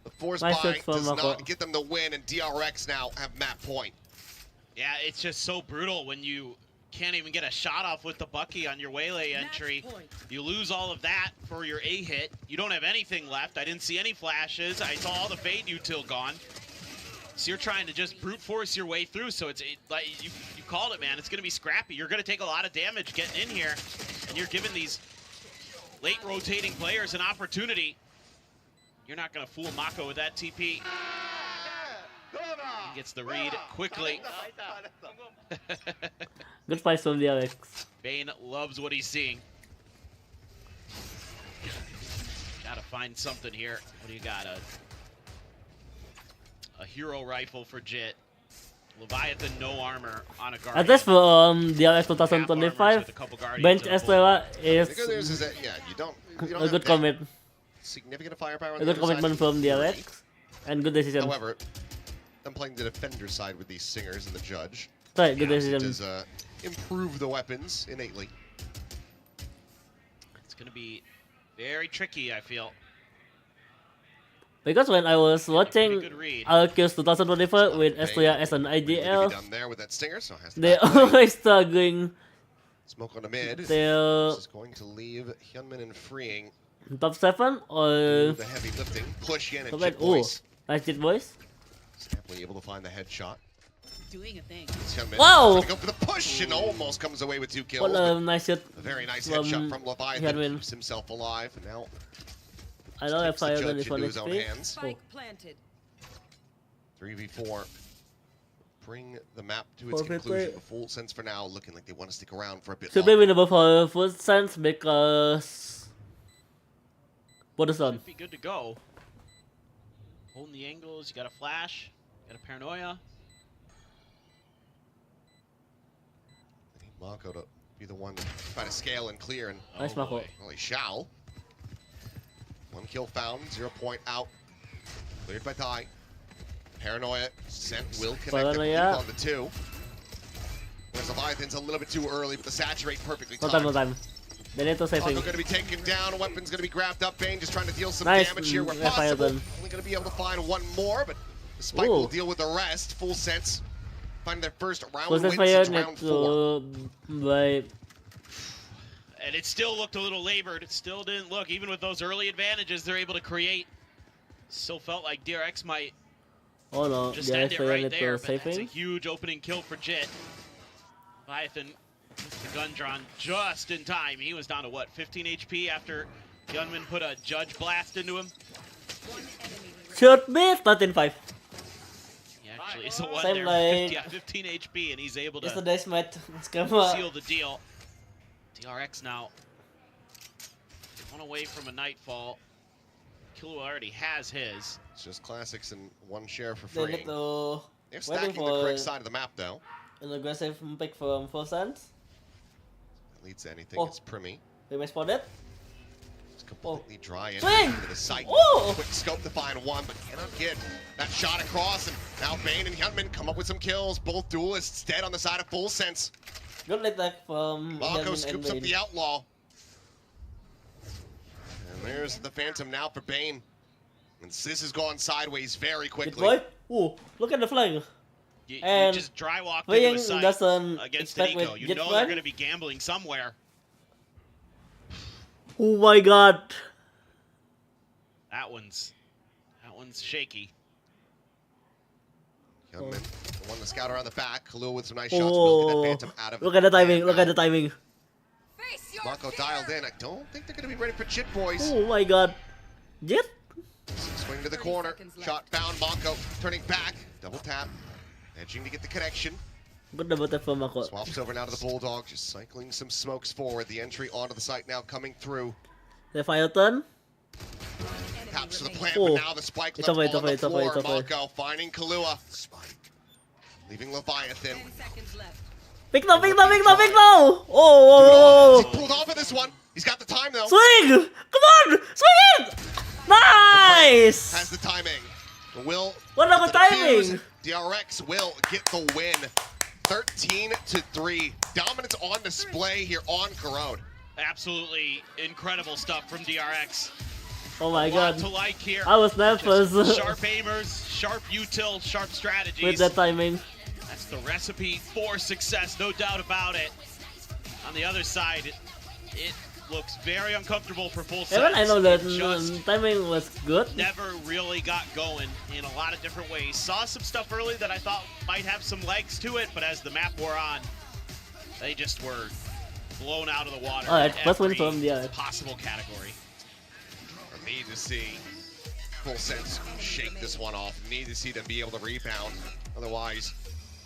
The force Nice buy hit from does Mako. not get them the win, and DRX now have map point. Yeah, it's just so brutal when you can't even get a shot off with the Bucky on your Waylay entry. You lose all of that for your A hit. You don't have anything left. I didn't see any flashes. I saw all the fade util gone. So you're trying to just brute force your way through. So like you called it, man. It's going to be scrappy. You're going to take a lot of damage getting in here, and you're giving these late rotating players an opportunity. You're not going to fool Mako with that TP. He gets the read quickly. good fight from DRX. Bane loves what he's seeing. Gotta find something here. What do you got? A hero rifle for Jit. Leviathan, no armor on a guard. At least for DRX 2025, Bench Estrella The good news is is that, yeah, you don't a have good that commit. significant firepower on A the good other side. commitment from DRX. And good decision. However, I'm playing the defender side with these singers and the judge. Right, good It decision. does improve the weapons innately. It's gonna be very tricky, I feel. Because when I was watching good read. Arceus 2024 with Estrella as an Really good to be IDL, done there with that stinger, so has to they're back away. always struggling Smoke on the mid. till This is going to leave Hyunmin and Freeing top 7 do or the heavy lifting. Push in and top 8. Chip Oh, Boys. nice hit, boys. Happily able to find the headshot. Doing a thing. It's Hyunmin Wow! trying to go for the push and almost comes away with 2 kills. What but a nice hit. a very nice from headshot from Leviathan. Hyunmin. Keeps himself alive. And now I don't have takes the fire gun judge is one into his own HP. hands. Spike planted. 3v4. Bring the map to its Perfect conclusion. play. The Full Sense for now looking like they want to stick around for a bit Should be longer. winnable for Full Sense because what is on? Should be good to go. Holding the angles, you got a flash, got a paranoia. I need Mako to be the one to try to scale and clear, and Nice Mako. boy. well, he shall. 1 kill found, 0 point out. Cleared by Ty. Paranoia sent will connect I believe, Paranoia. on the 2. Whereas Leviathan's a little bit too early, but the saturate perfectly No timed. time, no time. They need to save Mako things. going to be taken down. Weapon's going to be grabbed up. Bane just trying to deal some Nice, damage here where fire possible. gun. Only going to be able to find 1 more, but the Spike Ooh. will deal with the rest. Full Sense finding their first round Full win Sense fire since need round 4. to by And it still looked a little labored. It still didn't look, even with those early advantages they're able to create. So felt like DRX might Oh no, just end it right there, but that's a saving. huge opening kill for Jit. Leviathan, the gun drawn just in time. He was down to what, 15 HP after Gunman put a Judge Blast into him? Should be 13-5. He actually is the one Same there, like 15 HP, and he's able to yesterday's match. seal the deal. DRX now one away from a Nightfall. Killua already has his. It's just classics and one share for They free. need to They're waiting stacking the for correct side of the map, though. an aggressive pick from 4 cents. That leads to anything. Oh. It's Primi. We may spot it. It's completely dry and Swing! into the sight. Oh! Quick scope to find one, but cannot get that shot across. And now Bane and Hyunmin come up with some kills. Both duelists dead on the side of Full Sense. Good attack from Marco Hyunmin and scoops up Bane. the Outlaw. And there's the Phantom now for Bane. And this has gone sideways very Good quickly. boy. Ooh, look at the flank. You And just dry walked Wayne into a site doesn't against expect Nico. with You Jit know Fang. they're going to be gambling somewhere. Oh my god. That one's shaky. Hyunmin, the one to scout around the back. Khalil with some nice shots. Will get that Oh, Phantom out of look at the timing. Look at the timing. Marco dialed in. I don't think they're going to be ready for Jit Boys. Oh my god. Jit? Swing to the corner. Shot found. Mako turning back. Double tap. Edging to get the connection. Good double tap from Mako. Swaps over now to the Bulldog. Just cycling some smokes forward. The entry onto the site now coming through. The fire turn. Taps to the plant, Oh. but now the spike It's left away, on the it's away, floor. it's away. Mako finding Killua. Leaving Leviathan. 10 seconds left. Pick now, pick now, pick now, pick now! Oh, He pulled off of this one. He's got the time though. swing! Come on! Swing it! Nice! Has the timing. Will What about the defuse. timing? DRX will get the win. 13-3. Dominance on display here on Corrode. Absolutely incredible stuff from DRX. Oh my A lot god. to like here. I was nervous Just sharp aimers, sharp util, sharp strategies. with that timing. That's the recipe for success, no doubt about it. On the other side, it looks very uncomfortable for Full Sense. Even I know that It just timing was good. never really got going in a lot of different ways. Saw some stuff early that I thought might have some legs to it, but as the map wore on, they just were blown out of the water. Alright, in first one every from DRX. possible category. Need to see Full Sense shake this one off. Need to see them be able to rebound. Otherwise,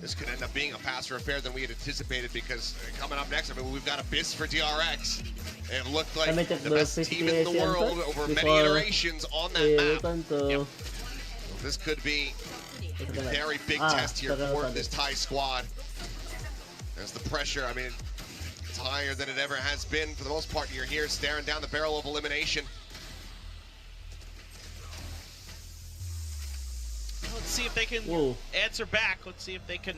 this could end up being a faster affair than we had anticipated because coming up next, I mean, we've got Abyss for DRX. It looked like Let me check the the best team in the 50 world answer over many before iterations on that We map. return to Yep. This could be a very big Ah, test here second for one. this Thai squad. There's the pressure. I mean, it's higher than it ever has been. For the most part, you're here staring down the barrel of elimination. Let's see if they can Whoa. answer back. Let's see if they can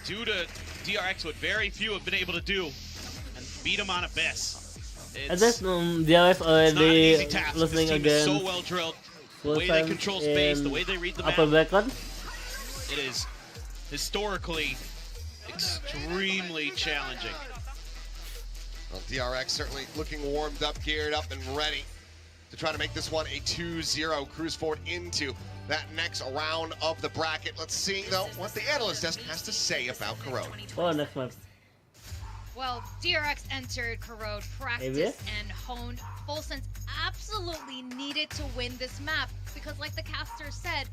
do to DRX what very few have been able to do and beat them on Abyss. And then DRX It's not an already easy task. listening This team is again. so well drilled. The Full way they Sense control space, the in way they read the upper map, bracket. it is historically extremely challenging. Well, DRX certainly looking warmed up, geared up, and ready to try to make this one a 2-0, cruise forward into that next round of the bracket. Let's see, though, what the analyst desk has to say about Corode. Oh, next map. Well, DRX entered Corode, practiced ABS? and honed. Full Sense absolutely needed to win this map because, like the caster said,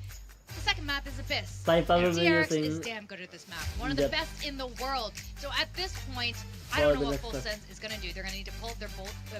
the second map is Abyss. By probably DRX is using damn good at this map. One of the Yep. best in the world. So at this point, I For don't the know what next Full step. Sense is going to do. They're going to need to pull their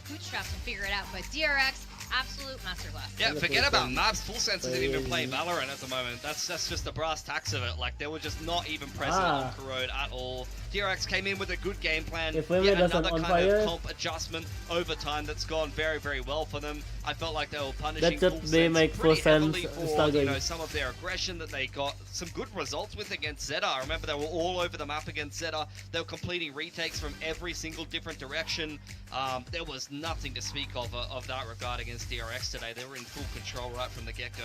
bootstraps and figure it out. But DRX, absolute masterclass. Yeah, forget about maps. Full Sense isn't even Play- playing Valorant at the moment. That's just the brass tacks of it. Like, they were just not even present Ah. on Corode at all. DRX came in with a good game plan. If Women Yet doesn't another on kind fire- of comp adjustment over time that's gone very, very well for them. I felt like they were punishing That Full should be Sense make pretty Full Sense heavily for, struggling. you know, some of their aggression that they got some good results with against Zeta. I remember they were all over the map against Zeta. They were completing retakes from every single different direction. There was nothing to speak of that regard against DRX today. They were in full control right from the get-go.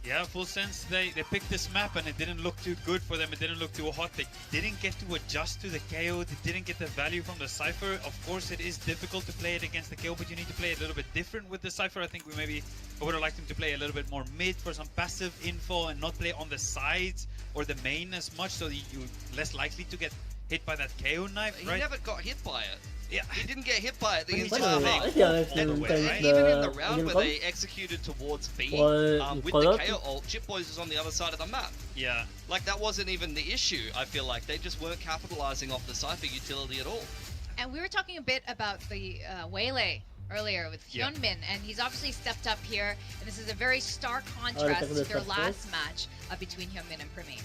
Yeah, full sense. They picked this map and it didn't look too good for them. It didn't look too hot. They didn't get to adjust to the KO. They didn't get the value from the Cypher. Of course, it is difficult to play it against the KO, but you need to play it a little bit different with the Cypher. I think I would have liked him to play a little bit more mid for some passive info and not play on the sides or the main as much, so that you're less likely to get hit by that KO knife. He right? never got hit by it. Yeah, he didn't get hit by it the But he's entire just game. playing And even in the round where they executed towards B with the KO ult, Chip Boys was on the other side of the map. Yeah. Like, that wasn't even the issue, I feel like. They just weren't capitalizing off the Cypher utility at all. And we were talking a bit about the Waylay earlier with Hyunmin, and he's obviously stepped up here, and this is a very stark contrast to their last match between Hyunmin and Primmy.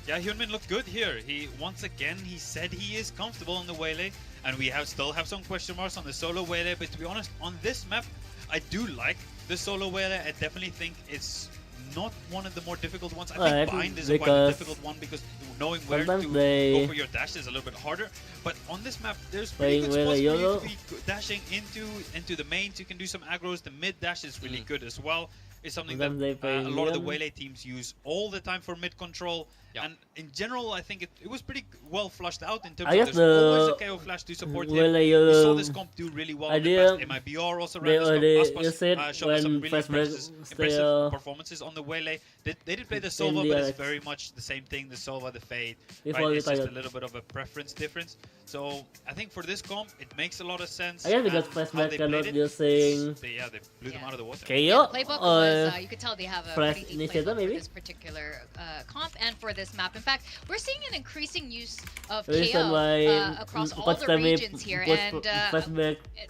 Yeah, Hyunmin looked good here. Once again, he said he is comfortable on the Waylay, and we still have some question marks on the solo Waylay, but to be honest, on this map, I do like the solo Waylay. I definitely think it's not one of the more difficult ones. I think bind is quite a difficult one because knowing where to go for your dash is a little bit harder. But on this map, there's pretty good spots for you to be dashing into the mains. You can do some aggros. The mid dash is really good as well. It's something that a lot of the Waylay teams use all the time for mid control. Yep. And in general, I think it was pretty well flushed out in terms of there's always a KO flash to support him. We saw this comp do really well in the past. MIBR also ran this comp. Aspas showed us some really impressive performances on the Waylay. They did play the Sova, but it's very much the same thing, the Sova, the Fade. Right? It's just a little bit of a preference difference. So I think for this comp, it makes a lot of sense. I guess because Flashback cannot using they blew them out of the water. KO Yeah, the playbook was, you could tell they have a Flash pretty deep playbook for this particular comp and for this map. In fact, we're seeing an increasing use of KO across all the regions here, and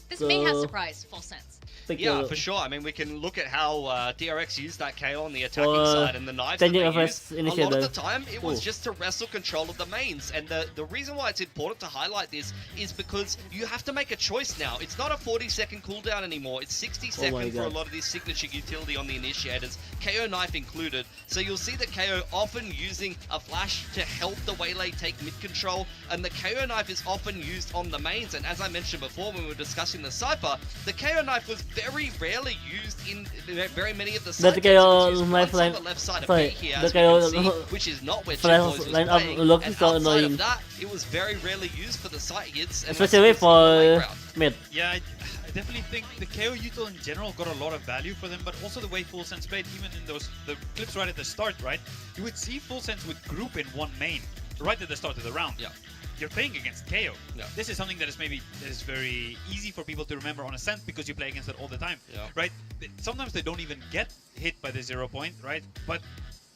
this may have surprised Full Sense. Yeah, for sure. I mean, we can look at how DRX used that KO on the attacking side and the knives that they used. A lot of the time, it was just to wrestle control of the mains. And the reason why it's important to highlight this is because you have to make a choice now. It's not a 40-second cooldown anymore. It's 60 seconds for a lot of this signature utility on the initiators, KO knife included. So you'll see the KO often using a flash to help the Waylay take mid control, and the KO knife is often used on the mains. And as I mentioned before when we were discussing the Cypher, the KO knife was very rarely used in very many of the side games. It was used once on the left side of B here, as we can see, which is not where Chip Boys was playing. And outside of that, it was very rarely used for the site hits. Especially for mid. Yeah, I definitely think the KO util in general got a lot of value for them, but also the way Full Sense played, even in the clips right at the start, right? You would see Full Sense would group in one main right at the start of the round. Yeah. You're playing against KO. Yeah. This is something that is very easy for people to remember on Ascent because you play against it all the time, right? Sometimes they don't even get hit by the 0 point, right? But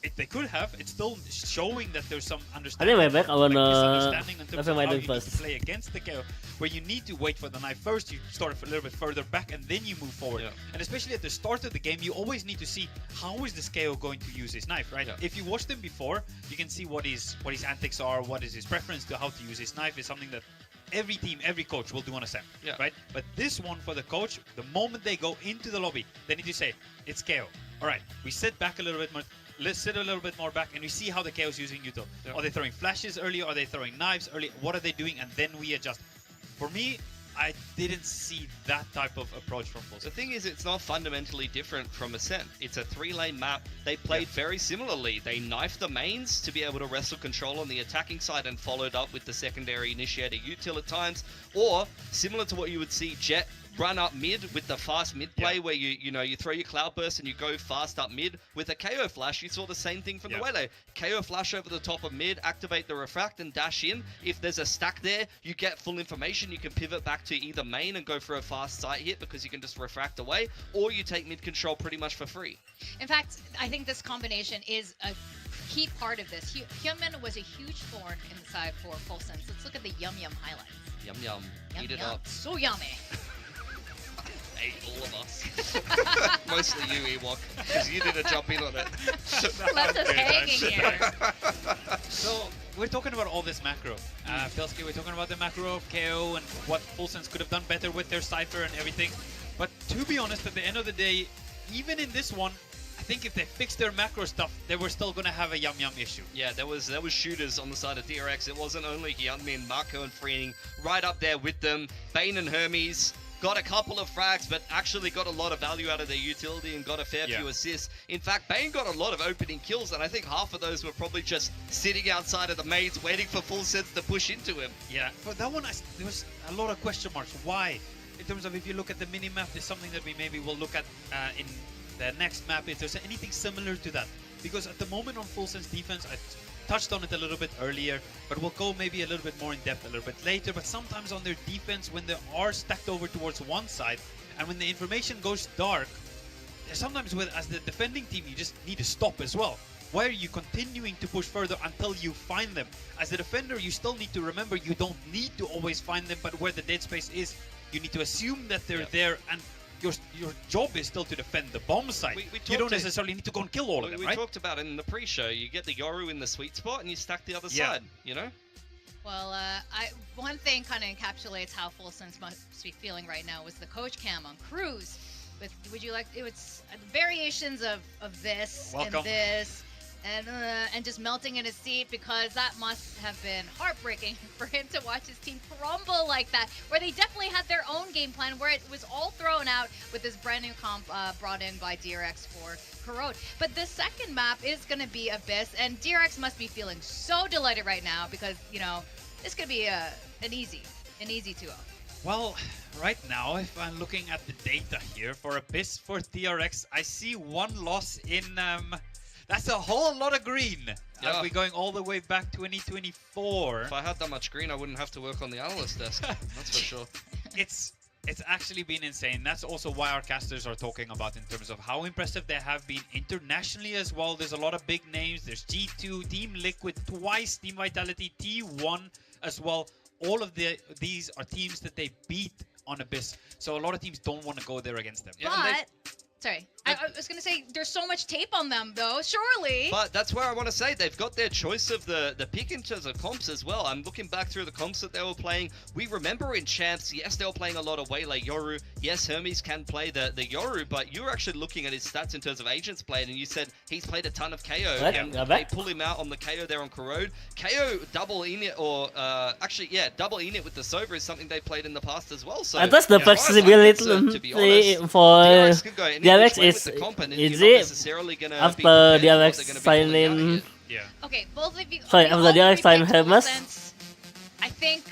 if they could have, it's still showing that there's some understanding. I think my back, I wanna in terms of how you need to play against the KO, where you need to wait for the knife first, you start a little bit further back, and then you move forward. Yeah. And especially at the start of the game, you always need to see how is this KO going to use his knife, right? Yeah. If you watch them before, you can see what his antics are, what is his preference to how to use his knife is something that every team, every coach will do on a set, right? But this one for the coach, the moment they go into the lobby, they need to say, it's KO. All right, we sit back a little bit more. Let's sit a little bit more back and we see how the KO is using util. Are they throwing flashes early? Are they throwing knives early? What are they doing? And then we adjust. For me, I didn't see that type of approach from Full Sense. The thing is, it's not fundamentally different from Ascent. It's a 3-lane map. They played very similarly. They knifed the mains to be able to wrestle control on the attacking side and followed up with the secondary initiator util at times. Or, similar to what you would see Jet run up mid with the fast mid play where you throw your cloud burst and you go fast up mid with a KO flash. You saw the same thing from the Waylay. KO flash over the top of mid, activate the refract and dash in. If there's a stack there, you get full information. You can pivot back to either main and go for a fast site hit because you can just refract away, or you take mid control pretty much for free. In fact, I think this combination is a key part of this. Hyunmin was a huge thorn in the side for Full Sense. Let's look at the Yum Yum highlights. Yum Yum. Eat it up. So yummy. Ate all of us. Mostly you, Ewok, because you didn't jump in on it. Left us hanging here. So, we're talking about all this macro. Felsky, we're talking about the macro of KO and what Full Sense could have done better with their Cypher and everything. But to be honest, at the end of the day, even in this one, I think if they fixed their macro stuff, they were still going to have a Yum Yum issue. Yeah, there was shooters on the side of DRX. It wasn't only Hyunmin, Marco and Freening right up there with them. Bane and Hermes. got a couple of frags, but actually got a lot of value out of their utility and got a fair few assists. In fact, Bane got a lot of opening kills, and I think half of those were probably just sitting outside of the mains waiting for Full Sense to push into him. Yeah, but that one, there was a lot of question marks. Why? In terms of if you look at the mini-map, there's something that we maybe will look at in the next map, if there's anything similar to that. Because at the moment on Full Sense defense, I touched on it a little bit earlier, but we'll go maybe a little bit more in depth a little bit later. But sometimes on their defense, when they are stacked over towards one side, and when the information goes dark, sometimes as the defending team, you just need to stop as well. Why are you continuing to push further until you find them? As the defender, you still need to remember you don't need to always find them, but where the dead space is, you need to assume that they're there, and your job is still to defend the bomb site. You don't necessarily need to go and kill all of them, right? We talked about it in the pre-show. You get the Yoru in the sweet spot and you stack the other side, you know? Well, one thing kind of encapsulates how Full Sense must be feeling right now was the coach cam on Cruise. Would you like, it's variations of this and this. And just melting in his seat, because that must have been heartbreaking for him to watch his team crumble like that, where they definitely had their own game plan, where it was all thrown out with this brand new comp brought in by DRX for Corrode. But the second map is going to be Abyss, and DRX must be feeling so delighted right now because, you know, it's going to be an easy 2-0. Well, right now, if I'm looking at the data here for Abyss for DRX, I see one loss in... That's a whole lot of green. Yeah. We're going all the way back to 2024. If I had that much green, I wouldn't have to work on the analyst desk. That's for sure. It's actually been insane. That's also why our casters are talking about in terms of how impressive they have been internationally as well. There's a lot of big names. There's G2, Team Liquid twice, Team Vitality, T1 as well. All of these are teams that they beat on Abyss. So a lot of teams don't want to go there against them. Yeah, sorry, I was going to say, there's so much tape on them, though, surely. But that's where I want to say they've got their choice of the pick in terms of comps as well. I'm looking back through the comps that they were playing. We remember in Champs, yes, they were playing a lot of Waylay Yoru. Yes, Hermes can play the Yoru, but you were actually looking at his stats in terms of agents played, and you said he's played a ton of KO. And they pull him out on the KO there on Corrode. KO double init, or double init with the Sova is something they played in the past as well. So that's the flexibility for DRX is easy after DRX signing. Yeah. Okay, both of you. Sorry, after DRX signing Hermes. I think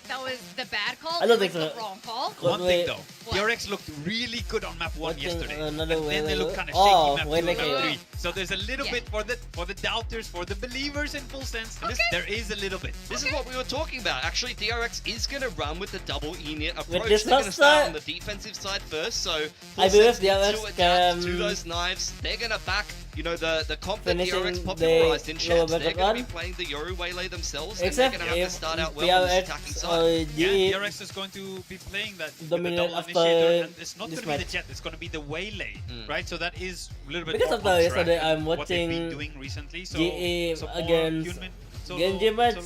that was the bad call. I don't think so. The wrong call. One thing though, DRX looked really good on map 1 yesterday, and then they look kind of shaky map 2 and 3. So there's a little bit for the doubters, for the believers in Full Sense. There is a little bit. This is what we were talking about. Actually, DRX is going to run with the double init approach. They're going to start on the defensive side first. So I believe DRX can to those knives. They're going to back, you know, the comp that DRX popularized in Champs. They're going to be playing the Yoru Waylay themselves, and they're going to have to start out well on the attacking side. DRX is going to be playing that dominant after initiator, and it's not going to be the Jet, it's going to be the Waylay, right? So that is a little bit because more yesterday I'm what watching they've been doing recently. So, against Genji match.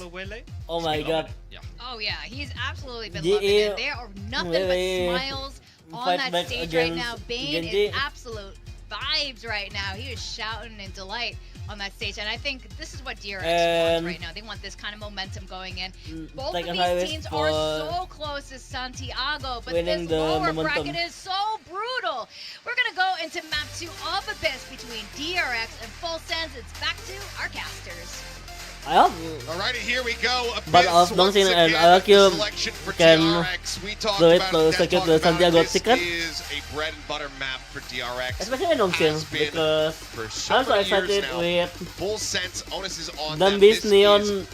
Oh my god. Yeah. Oh yeah, he's absolutely been loving it. There are nothing but smiles on that stage right now. Bane is absolute vibes right now. He is shouting in delight on that stage, and I think this is what DRX wants right now. They want this kind of momentum going in. Both of these teams are so close to Santiago, but this lower bracket is so brutal. We're going to go into map 2 of Abyss between DRX and Full Sense. It's back to our casters. Alrighty, here we go. But Dongsin and Araku can do it to secure the Santiago ticket. This is a bread and butter map for DRX. Especially Dongsin, because I'm so excited with Full Sense. Onus is on Dumbies Neon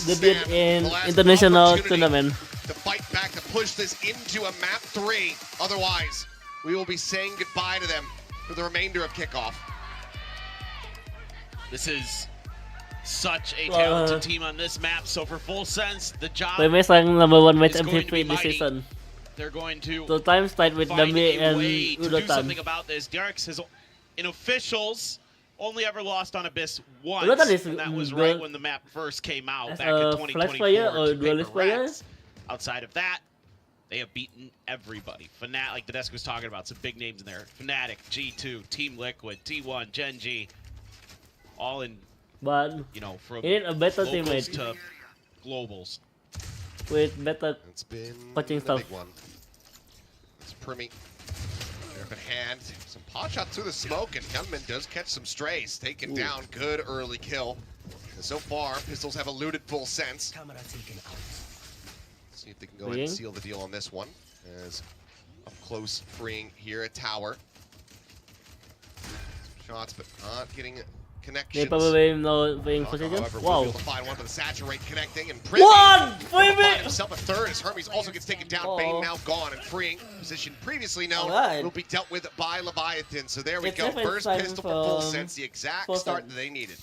debut in international tournament. To fight back, to push this into a map 3. Otherwise, we will be saying goodbye to them for the remainder of Kickoff. This is such a talented team on this map. So for Full Sense, the job number 1 match is going to be MVP this season. They're going to 2 times tied with Dumby and to do Udotan. something about this. DRX has, in officials, only ever lost on Abyss once, and that was right when the map first came out back in 2024. Player or duelist player? Outside of that, they have beaten everybody. Fnatic, like the desk was talking about, some big names in there. Fnatic, G2, Team Liquid, T1, Genji, all in. But you know, from a better teammate to globals. with better It's been punching a stuff. big one. It's Primi. Open hand. Some pot shots through the smoke, and Hyunmin does catch some strays. Taken down. Good early kill. And so far, Pistols have eluded full sense. See if they can go ahead and seal the deal on this one. As up close freeing here at Tower. Shots, but not getting connections. They probably no being position. However, Wow. we'll be able to find one with the saturate connecting, and Primi One! will find himself a third as Hermes also gets taken down. Bane now gone and freeing. Position previously known will be dealt with by Leviathan. So there we go. First pistol for full sense, the exact start that they needed.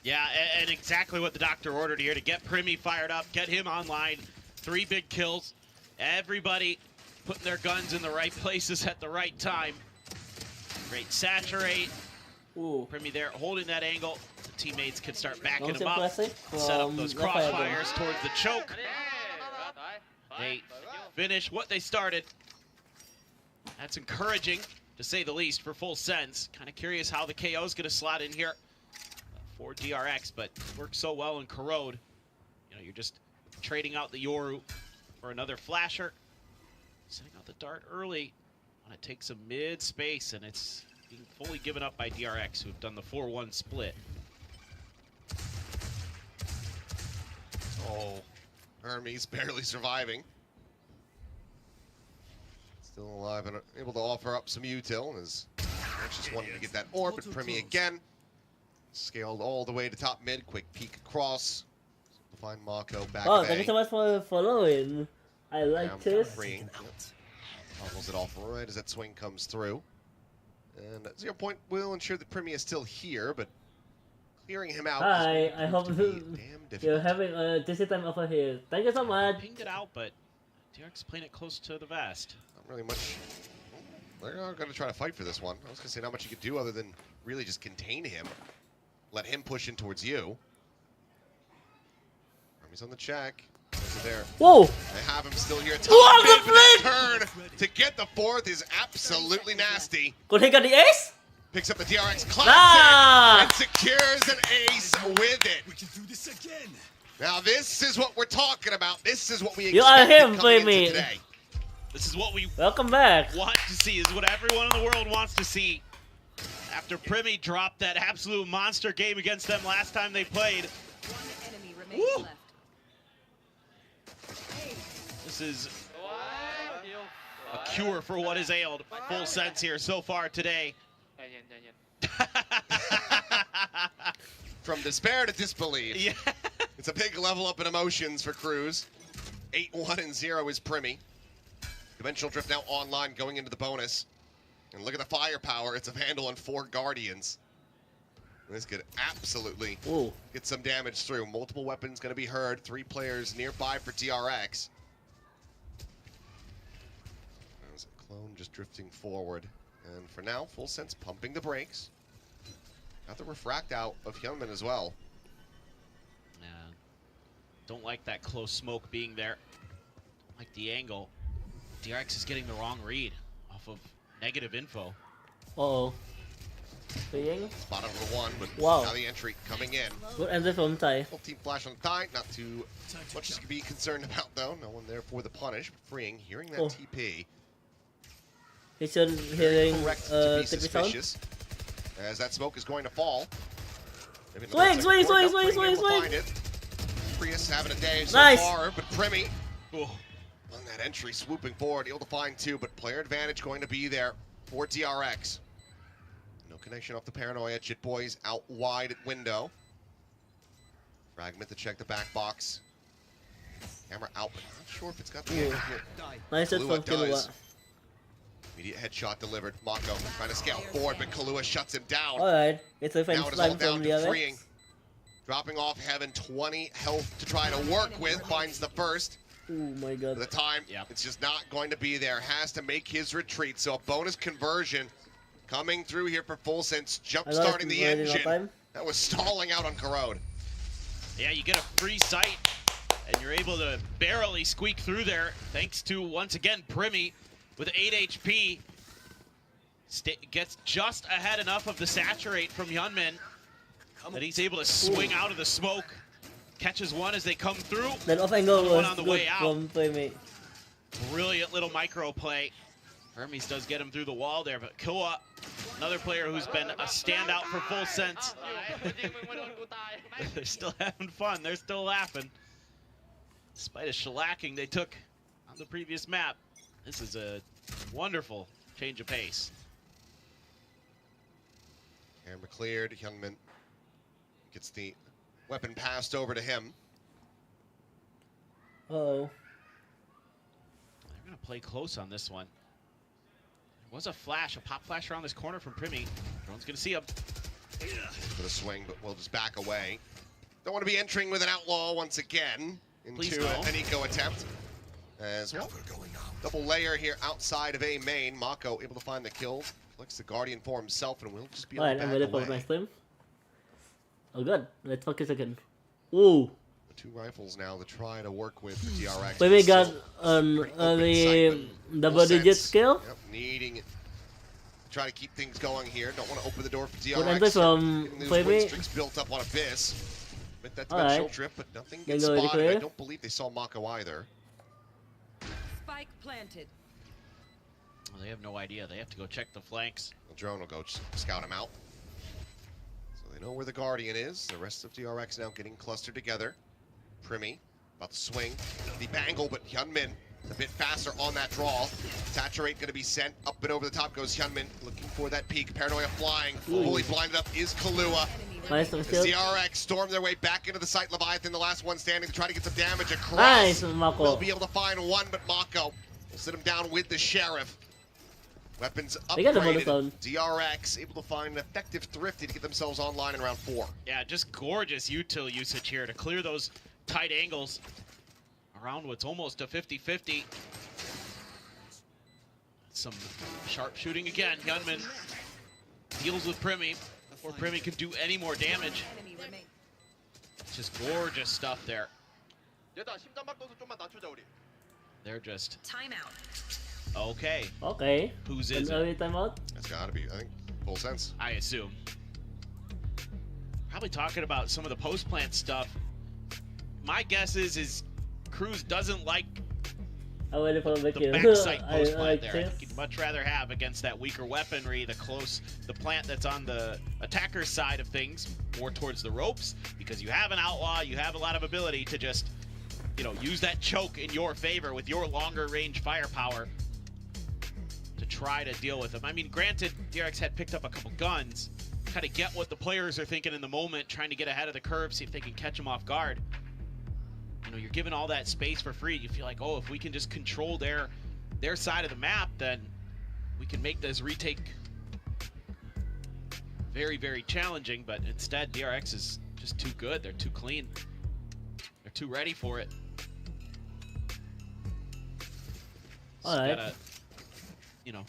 Yeah, and exactly what the doctor ordered here to get Primi fired up, get him online. 3 big kills. Everybody putting their guns in the right places at the right time. Great saturate. Primi there holding that angle. The teammates can start backing him up. Set up those crossfires towards the choke. They finish what they started. That's encouraging, to say the least, for full sense. Kind of curious how the KO is going to slot in here for DRX, but works so well in Corrode. You know, you're just trading out the Yoru for another flasher. Setting out the dart early. Want to take some mid space, and it's being fully given up by DRX, who have done the 4-1 split. Oh, Hermes barely surviving. Still alive and able to offer up some util as just wanted to get that orb, but Primi again. Scaled all the way to top mid, quick peek across. Find Mako back. Oh, thank you so much for following. I like this. Toggles it off right as that swing comes through. And 0 point will ensure that Primi is still here, but clearing him out. Hi, I hope you're having a decent time over here. Thank you so much. Pinged it out, but DRX playing it close to the vest. Not really much. They're going to try to fight for this one. I was going to say not much you could do other than really just contain him. Let him push in towards you. Hermes on the check. There. Whoa! They have him still here. Top mid, but that turn to get the fourth is absolutely nasty. Could he get the ace? Picks up the DRX classic and secures an ace with it. We can do this again. Now this is what we're talking about. This is what we You are him, coming into Primi. today. This is what we Welcome back. want to see, is what everyone in the world wants to see. After Primi dropped that absolute monster game against them last time they played. One enemy remains left. This is a cure for what is ailed. Full sense here so far today. From despair to disbelief. Yeah. It's a big level up in emotions for Cruz. 8-1-0 is Primi. Dimensional Drift now online going into the bonus. And look at the firepower. It's a Vandal and 4 Guardians. This could absolutely get some damage through. Multiple weapons going to be heard. 3 players nearby for DRX. There's a clone just drifting forward. And for now, full sense pumping the brakes. Got the refract out of Hyunmin as well. Yeah. Don't like that close smoke being there. Don't like the angle. DRX is getting the wrong read off of negative info. Uh-oh. Spot over to 1, but wow. Now the entry coming in. Good ender from Tai. Full team flash on the tie. Not too much to be concerned about, though. No one there for the punish. Freeing, hearing that TP. He should hearing TP sound. Suspicious, as that smoke is going to fall. Swing! Prius having a day so far, but Primi on that entry swooping forward, able to find 2, but player advantage going to be there for DRX. No connection off the paranoia. Jit Boys out wide at window. Fragment to check the back box. Camera out, but not sure if it's got the angle here. Nice hit from Killua. Immediate headshot delivered. Mako trying to scale forward, but Killua shuts him down. Alright, it's a fine Now it is all slime down from to DRX. freeing. Dropping off Heaven, 20 health to try to work with. Finds the first. Oh my god. For the time, it's just not going to be there. Has to make his retreat. So a bonus conversion coming through here for full sense. Jump starting the engine. That was stalling out on Corrode. Yeah, you get a free sight, and you're able to barely squeak through there, thanks to, once again, Primi with 8 HP. Gets just ahead enough of the saturate from Hyunmin that he's able to swing out of the smoke. Catches one as they come through. That off angle Another one was on the good way out. from Femi. Brilliant little micro play. Hermes does get him through the wall there, but Koa, another player who's been a standout for Full Sense. They're still having fun. They're still laughing. Despite a shellacking they took on the previous map, this is a wonderful change of pace. Camera cleared. Hyunmin gets the weapon passed over to him. Uh-oh. They're going to play close on this one. There was a flash, a pop flash around this corner from Primi. Drone's going to see him. For the swing, but we'll just back away. Don't want to be entering with an outlaw once again into an eco attempt. As well, double layer here outside of A main. Mako able to find the kill. Collects the Guardian for himself, and we'll just be able to Alright, I'm back ready for away. my stream. Oh good, let's focus again. Ooh! The 2 rifles now to try to work with the DRX. Femi got an early double-digit skill. Yep, needing it. Try to keep things going here. Don't want to open the door for Good entry DRX. from Getting those win Femi. streaks built up on Abyss. But that Alright. dimensional drift, but nothing gets Then go ready spotted. I clear. don't believe they saw Mako either. Spike planted. Well, they have no idea. They have to go check the flanks. The drone will go scout him out. So they know where the Guardian is. The rest of DRX now getting clustered together. Primi about to swing. The bangle, but Hyunmin a bit faster on that draw. Saturate going to be sent up and over the top goes Hyunmin, looking for that peak. Paranoia flying. Fully blinded up is Kahlua. Nice The skill. DRX storm their way back into the site. Leviathan, the last one standing, to try to get some damage across. Nice, Mako. Will be able to find one, but Mako will sit him down with the Sheriff. Weapons They got the upgraded. bonus DRX able to find an effective Thrifty to get themselves online in round 4. Yeah, just gorgeous util usage here to clear those tight angles around what's almost a 50-50. Some sharp shooting again. Gunman deals with Primi before Primi can do any more damage. Enemy remain. Just gorgeous stuff there. They're just Timeout. okay. Okay. Whose An is early it? timeout. That's gotta be, I think, Full Sense. I assume. Probably talking about some of the post-plant stuff. My guess is Cruz doesn't like I'm ready for the the kill. backside I post plant like there. I this. think he'd much rather have against that weaker weaponry, the plant that's on the attacker's side of things, more towards the ropes, because you have an outlaw, you have a lot of ability to just, you know, use that choke in your favor with your longer range firepower to try to deal with them. I mean, granted, DRX had picked up a couple guns, kind of get what the players are thinking in the moment, trying to get ahead of the curve, see if they can catch them off guard. You know, you're given all that space for free. You feel like, oh, if we can just control their side of the map, then we can make this retake very, very challenging. But instead, DRX is just too good. They're too clean. They're too ready for it. All right. Gotta, you know,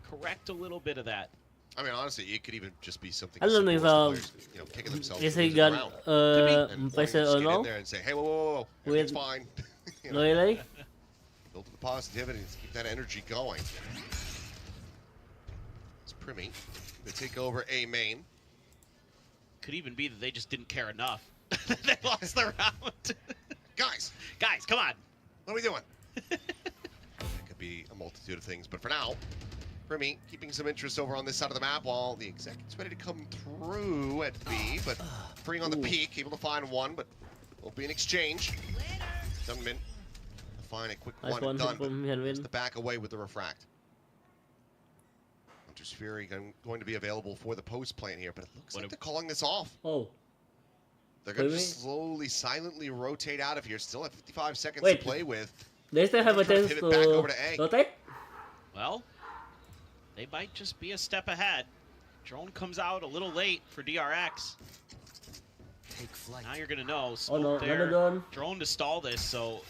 correct a little bit of that. I mean, honestly, it could even just be something I don't as think simple as so. the players, you know, kicking themselves Is to he lose got the round. And pressure just or get in no? there and say, hey, whoa, everything's With- fine. You know, Really? build the positivity and keep that energy going. It's Primi to take over A main. Could even be that they just didn't care enough. They lost the round. Guys, Guys, come on. what are we doing? It could be a multitude of things, but for now, Primi keeping some interest over on this side of the map while the exec is ready to come through at B, but freeing on the peak, able to find one, but will be an exchange. Dunman to find a quick Nice one one and done, from but Hyunmin. has to back away with the refract. Hunter's Fury going to be available for the post plant here, but it looks like they're calling this off. Oh. They're going to Really? just slowly, silently rotate out of here. Still have 55 seconds Wait. to play with. They still have a Try to chance pivot back over to to A. rotate? Well, they might just be a step ahead. Drone comes out a little late for DRX. Now you're gonna know. Oh no, Smoke there. another Drone to stall this, so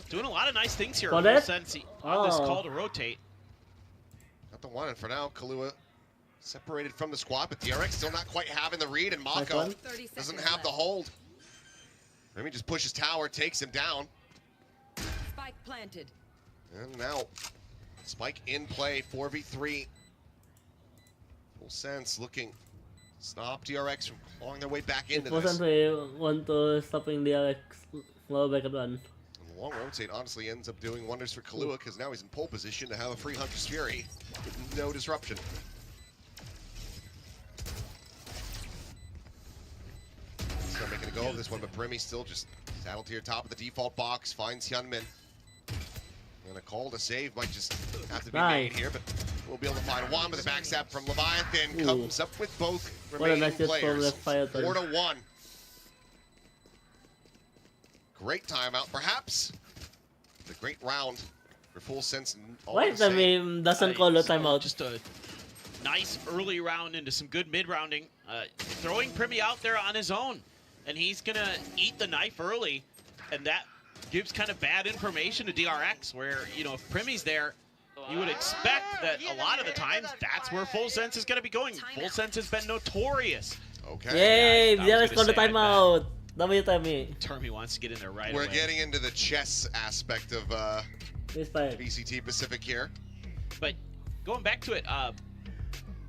doing a lot of nice things here. For in Full that? Sense on this Oh. call to rotate. Got the one, and for now, Kahlua separated from the squad, but DRX still not quite having the read, and Nice Mako one. 30 seconds doesn't have the left. hold. Remy just pushes tower, takes him down, Spike planted. and now Spike in play, 4v3. Full Sense looking to stop DRX from clawing their way back into Full this. Sense want to stopping DRX low back at one. And the long rotate honestly ends up doing wonders for Kahlua because now he's in pole position to have a free Hunter's Fury with no disruption. Still making a go of this one, but Brimmy still just saddled to your top of the default box, finds Hyunmin. And a call to save might just have to be made here, but we'll be able to find one with a backstab from Leviathan. Comes up with both remaining players. 4-1. Great timeout, perhaps. The great round for Full Sense. Why the meme doesn't call the timeout? Just a nice early round into some good mid-rounding. Throwing Primmy out there on his own. And he's going to eat the knife early. And that gives kind of bad information to DRX, where, you know, if Primmy's there, you would expect that a lot of the times that's where Full Sense is going to be going. Full Sense has been notorious. Okay. Yay, DRX called the timeout. Termy wants to get in there right We're away. getting into the chess aspect of VCT Pacific here. But going back to it,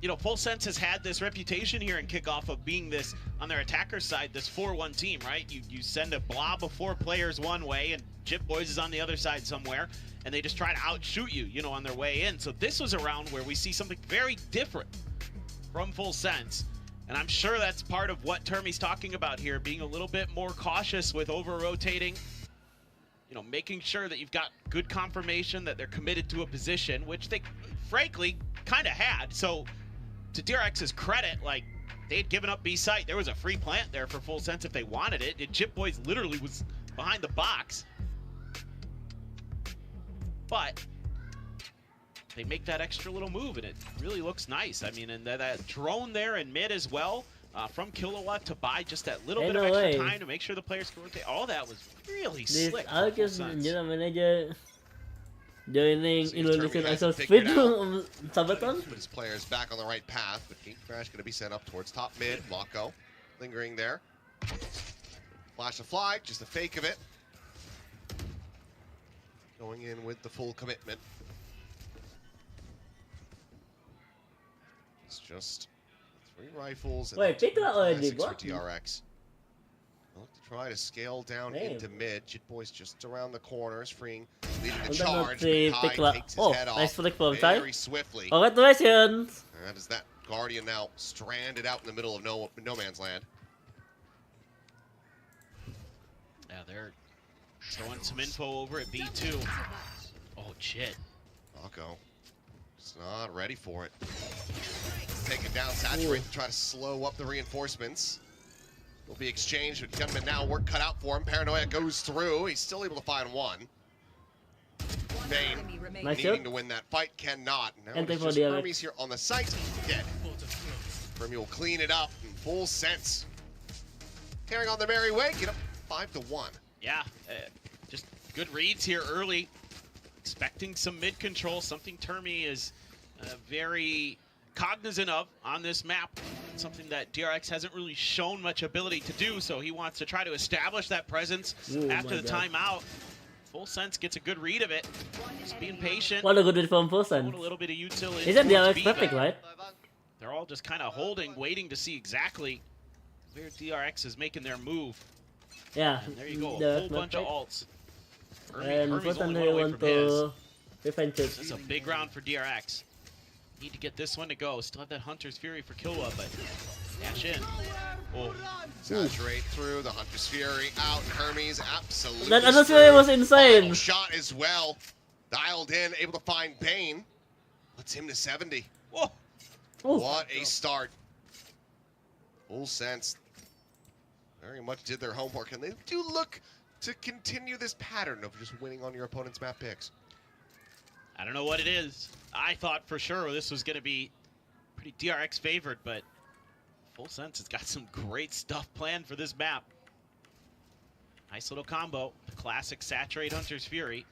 you know, Full Sense has had this reputation here in Kickoff of being this, on their attacker side, this 4-1 team, right? You send a blob of 4 players one way, and Chip Boys is on the other side somewhere, and they just try to outshoot you, you know, on their way in. So this was a round where we see something very different from Full Sense. And I'm sure that's part of what Termy's talking about here, being a little bit more cautious with over-rotating, you know, making sure that you've got good confirmation that they're committed to a position, which they, frankly, kind of had. So, to DRX's credit, like, they'd given up B site. There was a free plant there for Full Sense if they wanted it. And Chip Boys literally was behind the box. But they make that extra little move, and it really looks nice. I mean, and that drone there in mid as well, from Killua to buy just that little bit of extra time to make sure the players can rotate. All that was really slick. Joining Indonesian Iso Speed Sabaton. Put his players back on the right path, but King Crash going to be sent up towards top mid. Mako lingering there. Flash of fly, just a fake of it. Going in with the full commitment. It's just 3 rifles and Wait, pick that already, for what? DRX. Look to try to scale down into mid. Jit Boys just around the corners, freeing, leading the charge. Kai takes his head nice flick from very swiftly. Congratulations! That is that Guardian now stranded out in the middle of no man's land. Yeah, they're throwing some info over at B2. Oh, shit. Mako just not ready for it. Take it down, saturate, and try to slow up the reinforcements. Will be exchanged, but Gunman now work cut out for him. Paranoia goes through. He's still able to find one. Bane needing to win that fight, cannot. Now it's just Hermes here on the site. Dead. Hermes will clean it up in Full Sense. Carrying on the merry way, get up 5-1. Yeah, just good reads here early. Expecting some mid control, something Termy is very cognizant of on this map. Something that DRX hasn't really shown much ability to do, so he wants to try to establish that presence after the timeout. Full Sense gets a good read of it. Just being patient. What a good read from Full Sense. A little bit of utility. Isn't DRX perfect, right? They're all just kind of holding, waiting to see exactly where DRX is making their move. Yeah. And there you go, a whole bunch of ults. Hermes only they one away want from his. to defend it. This is a big round for DRX. Need to get this one to go. Still have that Hunter's Fury for Killua, but dash in. Oh. Saturate through the Hunter's Fury out. Hermes absolutely. That Hunter's Fury was insane. Final shot as well. Dialed in, able to find Bane. Puts him to 70. Whoa. What a start. Full Sense very much did their homework, and they do look to continue this pattern of just winning on your opponent's map picks. I don't know what it is. I thought for sure this was going to be pretty DRX favored, but Full Sense has got some great stuff planned for this map. Nice little combo. The classic Saturate Hunter's Fury.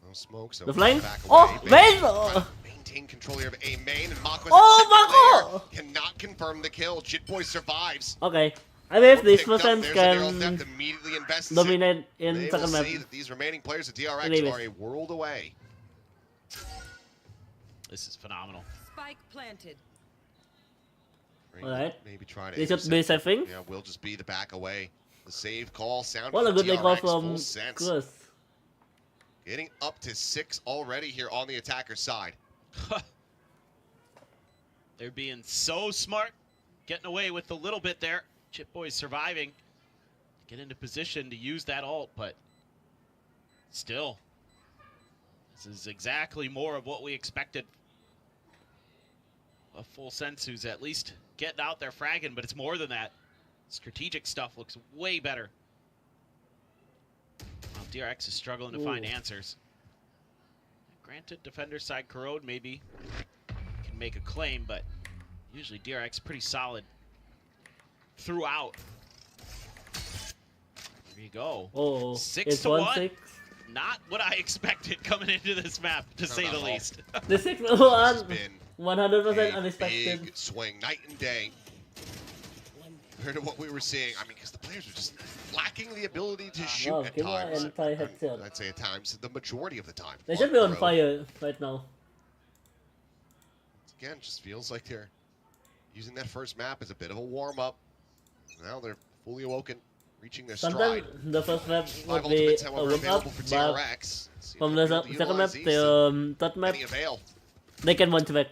No smoke, so the flame. Back away. Oh, Bane! Maintain control here of A main, and Mako's Mako! Cannot confirm the kill. Jit Boy survives. Okay. I believe this Full Sense can dominate in second map. See that these remaining players of DRX are a world away. This is phenomenal. Spike planted. Alright. Maybe try to They should be saving. Yeah, will just be the back away. The save call sound. What a good call DRX, from full sense. Chris. Getting up to 6 already here on the attacker side. They're being so smart, getting away with a little bit there. Chip Boys surviving. Get into position to use that ult, but still, this is exactly more of what we expected. A full sense who's at least getting out there fragging, but it's more than that. Strategic stuff looks way better. Well, DRX is struggling to find answers. Granted, defender side Corrode maybe can make a claim, but usually DRX pretty solid throughout. There you go. Oh, 6 to 1. Not what I expected coming into this map, to say the least. The 6 to 1, 100% unexpected. Big swing, night and day. Compared to what we were seeing, I mean, because the players are just lacking the ability to shoot at times. I'd say at times, the majority of the time. They should be on fire right now. Again, just feels like they're using that first map as a bit of a warm-up. Now they're fully awoken, reaching their stride. Sometimes the first map would 5 be ultimates, a however, warm-up, available for but DRX. from the second map to third map, they can one to back.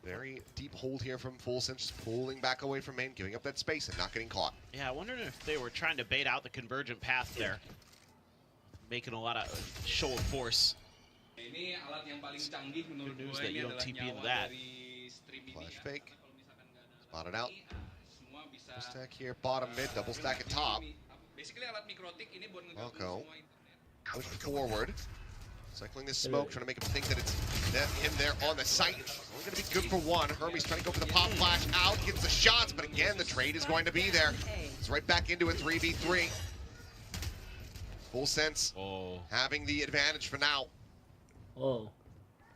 Very deep hold here from Full Sense, just pulling back away from main, giving up that space and not getting caught. Yeah, I wondered if they were trying to bait out the convergent path there. Making a lot of show of force. Good news that you don't TP into that. Flash fake. Spotted out. Double stack here, bottom mid, double stack at top. Malco pushed forward. Cycling this smoke, trying to make him think that it's him there on the site. Only going to be good for one. Hermes trying to go for the pop flash out, gets the shots, but again, the trade is going to be there. It's right back into a 3v3. Full Sense having the advantage for now. Oh.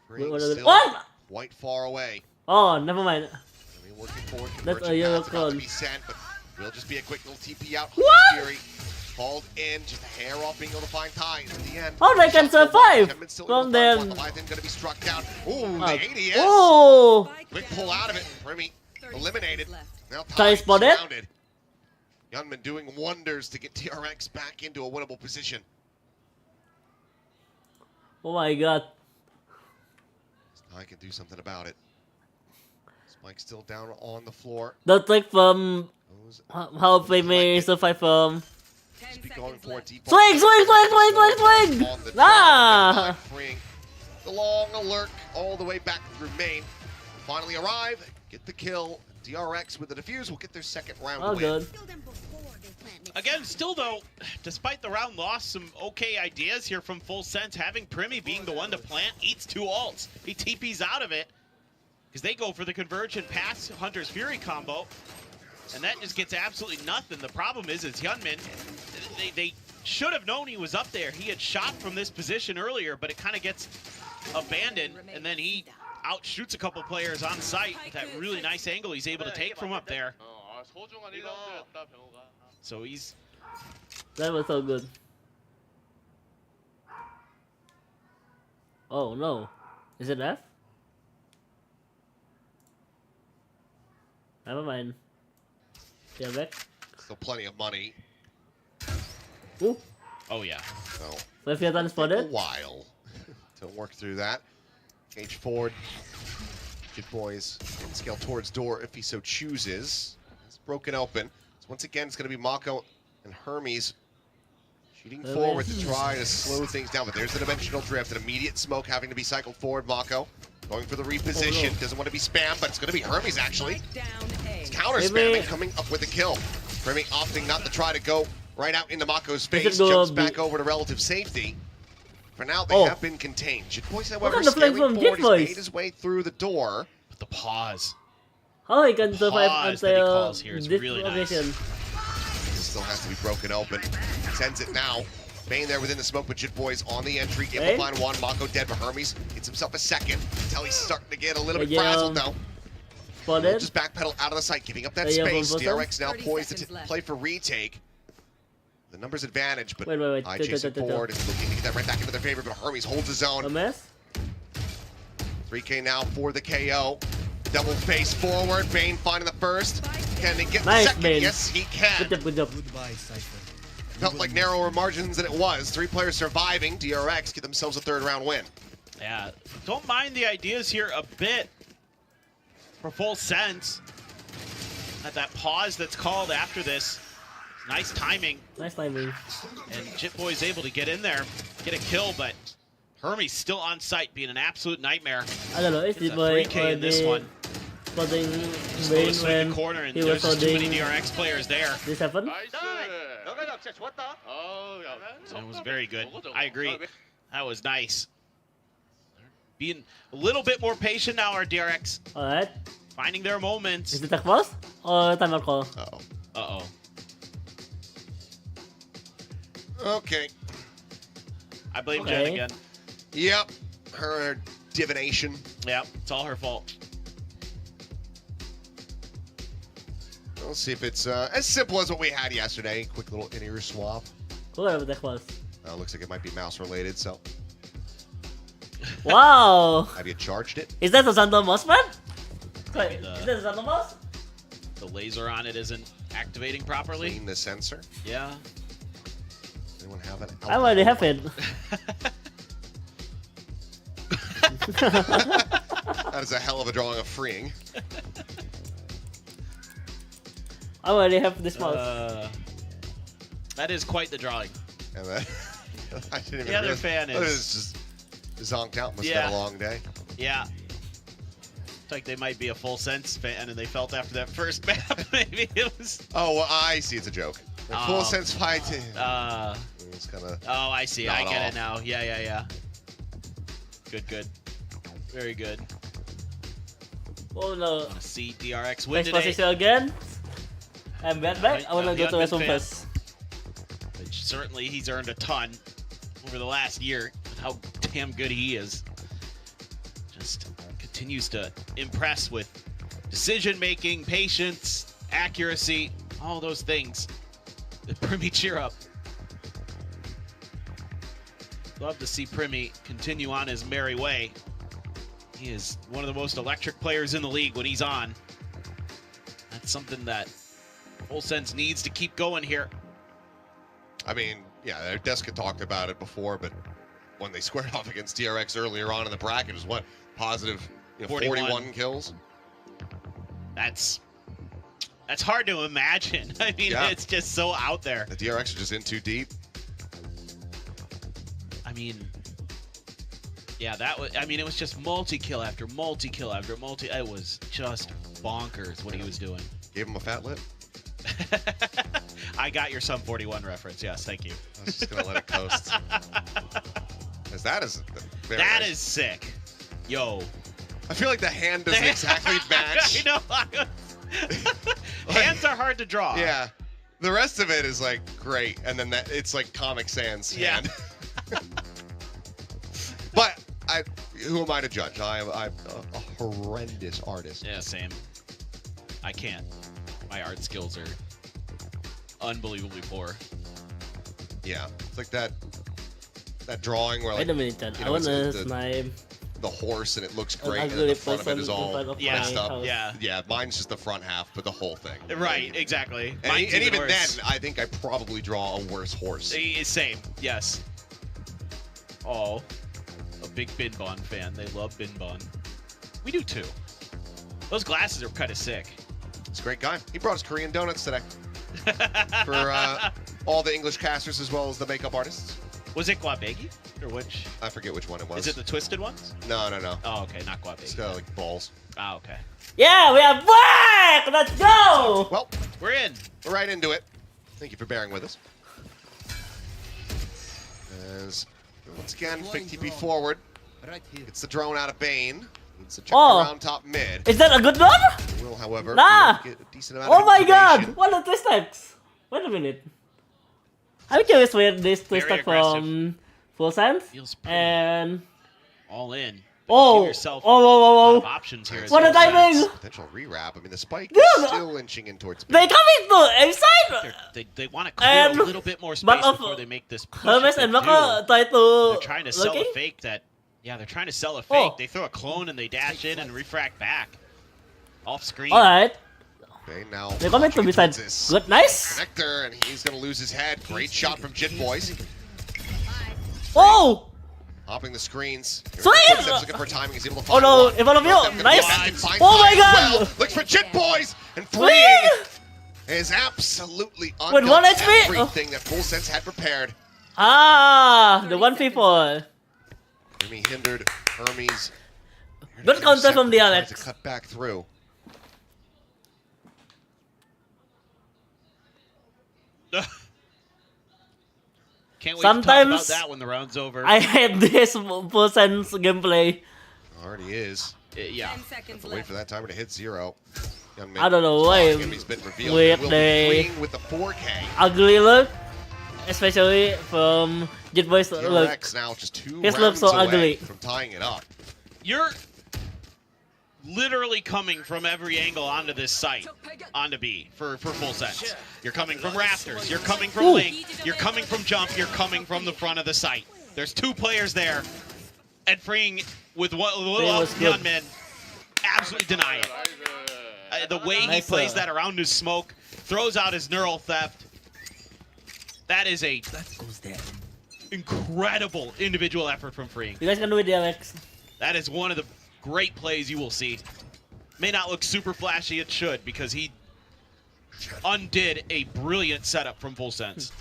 Still quite far away. Oh, never mind. I mean, working forward, That's a yellow card. To be sent, but will just be a quick little TP out. What? Fury called in, just a hair off being able to find ties at the end. Oh, they can survive from them. Leviathan going to be struck down. Ooh, the ADS. Oh. Quick pull out of it. Remy eliminated. Now Tie spotted. Surrounded. Yunman doing wonders to get DRX back into a winnable position. Oh my god. I can do something about it. Spike's still down on the floor. The trick from how they may survive from. Just be going for deep. Swing! Ah! Freeing the long alert all the way back through main. Finally arrive, get the kill. DRX with the defuse will get their second round win. Good. Again, still though, despite the round loss, some okay ideas here from Full Sense. Having Primi being the one to plant, eats 2 ults. He TPs out of it because they go for the convergent pass Hunter's Fury combo. And that just gets absolutely nothing. The problem is Hyunmin, they should have known he was up there. He had shot from this position earlier, but it kind of gets abandoned. And then he outshoots a couple players on site with that really nice angle he's able to take from up there. So he's... That was so good. Oh no. Is it F? Never mind. Yeah, back. Still plenty of money. Ooh. Oh yeah. So if you're done spotted. A while to work through that. Cage forward. Good boys can scale towards door if he so chooses. It's broken open. So once again, it's going to be Mako and Hermes shooting forward to try to slow things down. But there's the dimensional drift. An immediate smoke having to be cycled forward. Mako going for the reposition. Doesn't want to be spammed, but it's going to be Hermes actually. It's counter spamming, coming up with a kill. Remy opting not to try to go right out into Mako's space. Jumps back over to relative safety. For now, they have been contained. Jitboys, however, scaling forward, he's made his way through the door. But the pause. How he can survive until here is this really position. nice. This still has to be broken open. Sends it now. Bane there within the smoke, but Jitboys on the entry. Able to find one. Mako dead, but Hermes gets himself a second. Until he's starting to get a little bit frazzled now. Just backpedal out of the site, giving up that space. DRX now poised to play for retake. The numbers advantage, but I chasing forward is looking to get that right back into their favor, but Hermes holds his own. 3K now for the KO. Double face forward. Bane finding the first. Can he get the Nice, second? Bane. Yes, he can. Good job. Felt like narrower margins than it was. 3 players surviving. DRX get themselves a 3rd round win. Yeah, don't mind the ideas here a bit. For full sense. At that pause that's called after this. Nice timing. Nice timing. And Jitboy's able to get in there, get a kill, but Hermes still on site, being an absolute nightmare. I don't know, is It's a Jitboy 3K in this one. holding Just Bane goes through the when corner, and he was there's just too many holding DRX players there. this happened? So it was very good. I agree. That was nice. Being a little bit more patient now, our DRX. Alright. Finding their moments. Is it tech boss or timeout call? Uh-oh. Uh-oh. Okay. I blame Okay. Jen again. Yep. Her divination. Yep, it's all her fault. We'll see if it's as simple as what we had yesterday. Quick little in-ear swap. Whatever tech boss. Looks like it might be mouse related, so Wow! have you charged it? Is that a Santo Moss, man? Wait, Maybe is that a Santo Moss? The laser on it isn't activating properly. Clean the sensor. Yeah. Anyone have an I already have it. That is a hell of a drawing of freeing. I already have this mouse. That is quite the drawing. And then I didn't even The other realize- fan oh, is- it's just zonked out. Must have Yeah. been a long day. Yeah. It's like they might be a full sense fan, and they felt after that first map, maybe it was. Oh, well, I see. It's a joke. The Oh. full sense fight. It's kind of. Oh, I see. I Not get all. it now. Yeah, yeah, yeah. Good, good. Very good. Oh no. Wanna see DRX win Next today. position again. I'm back. I wanna The go to Unbid Western fan. first. Which certainly he's earned a ton over the last year with how damn good he is. Just continues to impress with decision making, patience, accuracy, all those things. The Primi cheer up. Love to see Primi continue on his merry way. He is one of the most electric players in the league when he's on. That's something that Full Sense needs to keep going here. I mean, yeah, Deska talked about it before, but when they squared off against DRX earlier on in the bracket, it was what? Positive 41 kills? That's hard to imagine. I mean, Yeah. it's just so out there. The DRX are just in too deep. I mean, yeah, it was just multi-kill after multi-kill after multi. It was just bonkers what he was doing. Gave him a fat lip. I got your Sum 41 reference. Yes, thank you. I was just going to let it coast. Because that is very That nice. is sick. Yo. I feel like the hand doesn't exactly match. I know. Hands are hard to draw. Yeah. The rest of it is like great, and then it's like Comic Sans Yeah. hand. But who am I to judge? I'm a horrendous artist. Yeah, same. I can't. My art skills are unbelievably poor. Yeah, it's like that drawing where like Wait a minute, Chan. you I know, it's wanna the snipe. horse and it looks an great, and ugly then the front of it person is in all front of Yeah. messed my up. house. Yeah. Yeah, mine's just the front half, but the whole thing. Right, exactly. And, Mine's and even worse. then, I think I probably draw a worse horse. Same, yes. Oh, a big Bin Bon fan. They love Bin Bon. We do too. Those glasses are kind of sick. He's a great guy. He brought us Korean donuts today for all the English casters as well as the makeup artists. Was it guabegi? Or which? I forget which one it was. Is it the twisted ones? No. Oh, okay, not guabegi. It's got like balls. Oh, okay. Yeah, we are back! Let's go! Well, We're in. we're right into it. Thank you for bearing with us. As once again, Fake TP forward. It's the drone out of Bane. Needs to check around top mid. Is that a good one? Will, however, Nah. get a decent amount Oh of my god! information. What a twist X! Wait a minute. I'm curious where this twist Very X from Full Sense. Feels pretty And all in. oh, Give yourself oh, a lot of oh, options here. as what a Full Sense. timing! Potential rewrap. I mean, the spike Dude, is still inching in towards They mid. coming to inside. They want to clear And a little bit more but space of before they make this push. Hermes if they and do. Maka try to. They're trying to sell a fake that. Yeah, they're trying to sell a fake. Oh. They throw a clone and they dash in and refract back. Off screen. Alright. Okay, now They're coming to beside. Good, nice. Connector, and he's gonna lose his head. Great shot from Jit Boys. Oh! Hopping the screens. Sweet! Looking for timing. He's able to Oh find no, one. in front of you! Nice! Oh my god! Looks for Jit Boys, and Sweet! freeing is absolutely With 1 undone HP? everything that Full Sense had prepared. Ah, the 1v4. Hermes hindered Hermes. Good counter from DRX. To cut back through. Can't wait Sometimes to talk about that when the round's over. I hate this Full Sense gameplay. Already is. Yeah. 10 seconds Wait left. for that timer to hit 0. I don't know why He's been revealed. with Will be the fleeing with the 4K. ugly look, especially from Jit Boy's look. DRX now just 2 His rounds look so away ugly. from tying it up. You're literally coming from every angle onto this site, onto B, for Full Sense. You're coming from rafters, you're coming from Ooh. link, you're coming from jump, you're coming from the front of the site. There's 2 players there, and freeing with what a little was up good. beyond mid, absolutely deny it. The way he Nice, plays that around his smoke, throws out his neural theft. That is a incredible individual effort from freeing. You guys can do it, DRX. That is one of the great plays you will see. May not look super flashy, it should, because he undid a brilliant setup from Full Sense.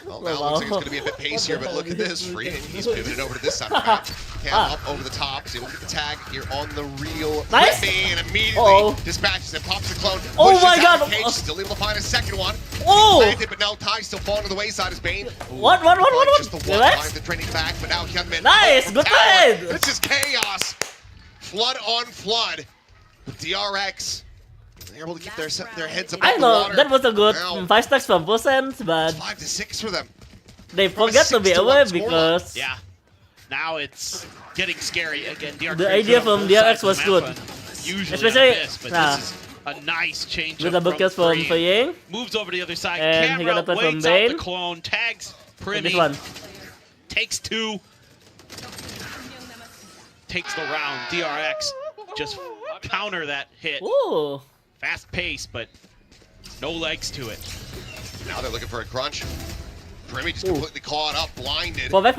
Well, now it looks like it's going to be a bit pacier, but look at this. Freeing, he's pivoted over to this side of the map. Cam up over the top. He's able to get the tag here on the real Nice. Whitney, and immediately dispatches and pops the clone. Oh pushes my out god. the cage, still able to find a second one. Oh! Planted, but no, Ty still falling to the wayside as Bane. What? Just the one DRX? finds the training back, but now Hyunmin. Nice, good trade. This is chaos. Flood on flood. With DRX. They're able to keep their heads above I the know, water. that was a good Now, 5 stacks from Full Sense, but 5 to 6 for them. they forget to be 6-1 aware scoreline. because Yeah. Now it's getting scary again. DRX The idea from DRX was good. Usually Especially- like this, but this is a nice change with the bookers from Freeing. Moves over to the other side. And he got a Camera play from waits out the Bane. clone. Tags This Primi. one. Takes 2. Takes the round. DRX just counter that hit. Ooh. Fast pace, but no legs to it. Now they're looking for a crunch. Primi just completely caught up, blinded. Fall back.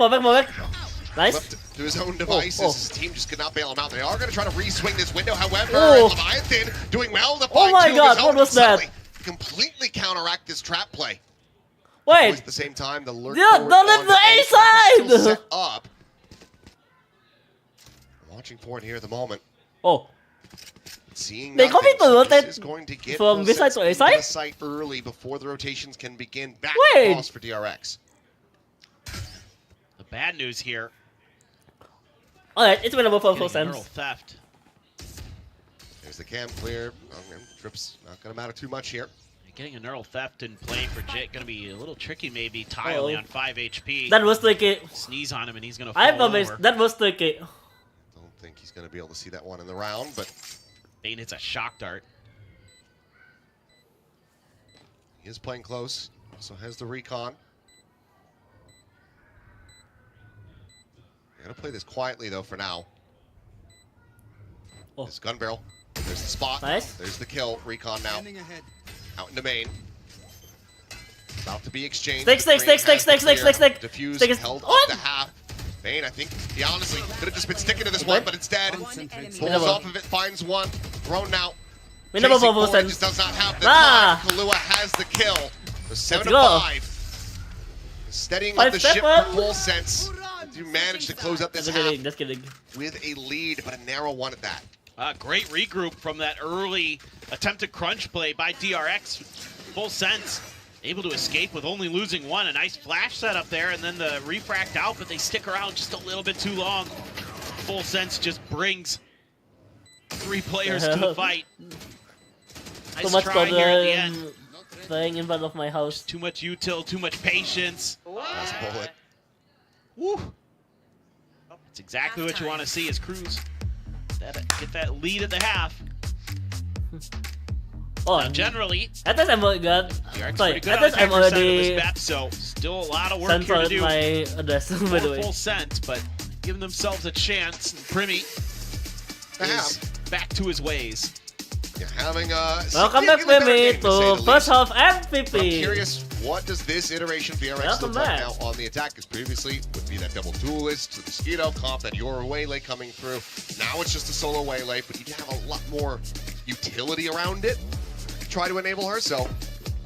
Nice. Left to his own devices. His team just could not bail him out. They are going to try to re-swing this window. However, Oh. Leviathan doing well to Oh find my 2 god, of his what own was and that? suddenly completely counteract this trap play. Wait. At the same time, the lurk Yeah, forward don't let on the A is side! still set up. Watching for it here at the moment. Oh. Seeing They nothing, commit to so rotate this is going to get from Full this side Sense to A into side? the site early before the rotations can begin. Back Wait. across for DRX. The bad news here. Alright, it's winnable for Full Getting neural Sense. theft. There's the cam clear. Trip's not going to matter too much here. Getting a neural theft and playing for Jit going to be a little tricky maybe. Ty only on 5 HP. That was tricky. Sneeze on him and he's going to fall I promise, over. that was tricky. Don't think he's going to be able to see that one in the round, but Bane hits a shock dart. he is playing close. Also has the recon. They're going to play this quietly, though, for now. Oh. This gun barrel. There's the spot. Nice. There's the kill. Recon now. Out into main. About to be exchanged. Stick. Diffuse Stick is- held What? up to half. Bane, I think he honestly could have just been sticking to this one, but instead One enemy. pulls off of it, finds one, thrown out. Winnable Chasing for Full forward, Sense. just does not have the Ah. time. Kahlua has the kill. So 7 to go. 5. Steadying Five up the ship step for up. Full Sense. You managed to close up this Just half kidding, just kidding. with a lead, but a narrow one at that. Great regroup from that early attempted crunch play by DRX. Full Sense able to escape with only losing 1. A nice flash setup there, and then the refract out, but they stick around just a little bit too long. Full Sense just brings 3 players to the fight. So Nice much try for here at the end. playing in front of my house. Too much util, too much patience. Last bullet. Woo! That's exactly what you want to see is Cruz. Get that lead at the half. Oh, Now, generally, at least I'm already good. DRX Sorry, pretty good at on least the I'm attacker side of already this map, so still a lot of work here to censored do. my address, by the For way. Full Sense, but giving themselves a chance. Primi The is back to his ways. You're having a welcome back, Femi, to first half MVP. I'm curious, what does this iteration of DRX look like now on the attack? Because previously would be that double duelist, the Mosquito comp, that your waylay coming through. Now it's just a solo waylay, but you have a lot more utility around it to try to enable her. So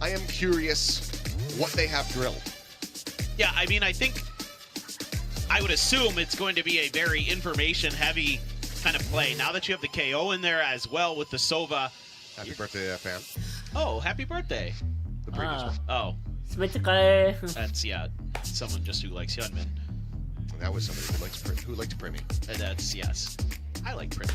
I am curious what they have drilled. Yeah, I mean, I think I would assume it's going to be a very information-heavy kind of play. Now that you have the KO in there as well with the Sova. Happy birthday, fan. Oh, happy birthday. The previous one. Oh. Smitchkai. That's, yeah, someone just who likes Hyunmin. That was somebody who liked Primi. That's, yes. I like Primi.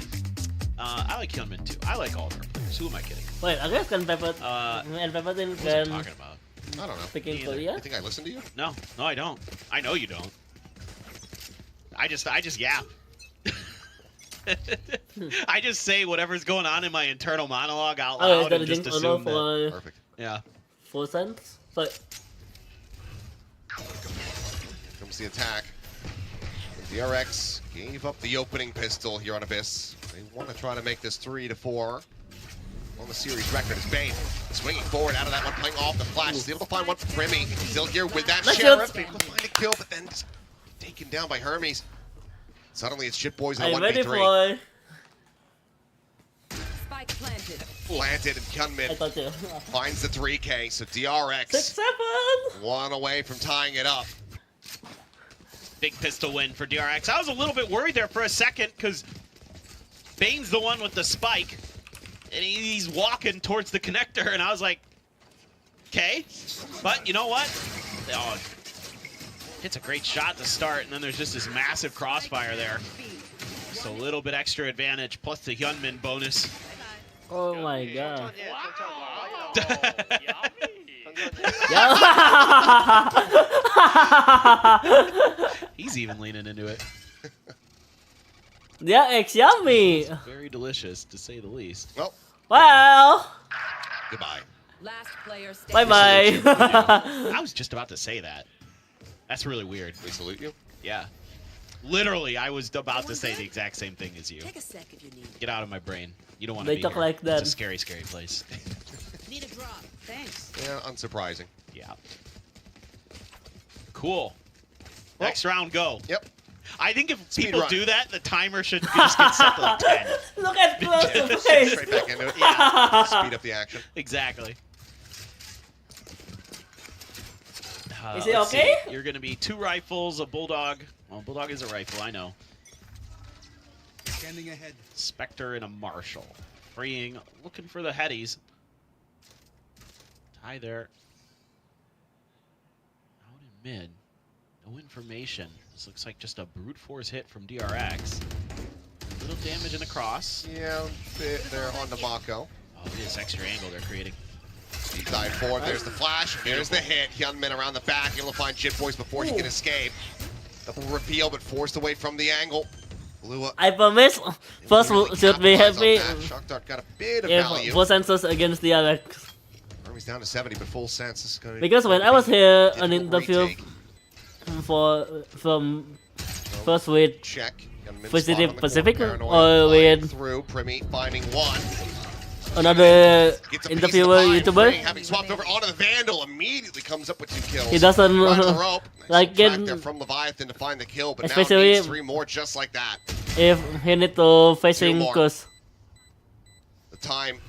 I like Hyunmin too. I like all of our players. Who am I kidding? Wait, I guess can Pepper and Pepper then What was I talking about? I don't know. speaking Me Korea? You think I listen to you? No, I don't. I know you don't. I just yap. I just say whatever's going on in my internal monologue out loud and just assume that. Perfect. Yeah. 4 cents? So, Comes the attack. DRX gave up the opening pistol here on Abyss. They want to try to make this 3-4 on the series record. As Bane swinging forward out of that one, playing off the flash. He's able to find one for Primi. Still here with that Sheriff. Able to find a kill, but then taken down by Hermes. Suddenly it's Shit Boys in a 1v3. Spike planted. Planted and Hyunmin finds the 3K. So DRX 6-7. one away from tying it up. Big pistol win for DRX. I was a little bit worried there for a second because Bane's the one with the spike. And he's walking towards the connector, and I was like, okay. But you know what? Oh, hits a great shot to start, and then there's just this massive crossfire there. Just a little bit extra advantage, plus the Hyunmin bonus. Oh my god. He's even leaning into it. DRX yummy. Very delicious, to say the least. Well, Well, goodbye. Last player bye standing. bye. I was just about to say that. That's really weird. We salute you. Yeah. Literally, I was about to say the exact same thing as you. Take a sec if you need. Get out of my brain. You don't want to They be talk here. like that. It's a scary, scary place. Need a drop. Thanks. Yeah, unsurprising. Yeah. Cool. Next round, go. Yep. I think if Speed people run. do that, the timer should just get set to like 10. Look at close to face. Straight back into it. Yeah. Speed up the action. Exactly. Is it Let's okay? see. You're going to be 2 rifles, a Bulldog. Well, Bulldog is a rifle, I know. Scanning ahead. Spectre and a Marshall. Freeing, looking for the headies. Tie there. Out in mid. No information. This looks like just a brute force hit from DRX. Little damage in the cross. Yeah, bit there on the Mako. Oh, look at this extra angle they're creating. Deep dive forward. There's the flash. There's the hit. Hyunmin around the back. Able to find Jit Boys before he can escape. Double reveal, but forced away from the angle. Blew up. I promise first should be happy Shock Dart got a bit of if value. 4 senses against DRX. Army's down to 70, but full sense is going to Because when I was here on difficult interview retake. from first with Check. Hyunmin VCT spot on the Pacific corner. or Paranoia with through. Primi finding one. another Gets a piece of the interviewer pie. YouTuber, Primi having swapped over onto the Vandal, immediately comes up with 2 kills. he doesn't Runs the rope. Nice like track get there from Leviathan to find the kill, but now especially needs 3 more just like that. if he need to facing more. cause The time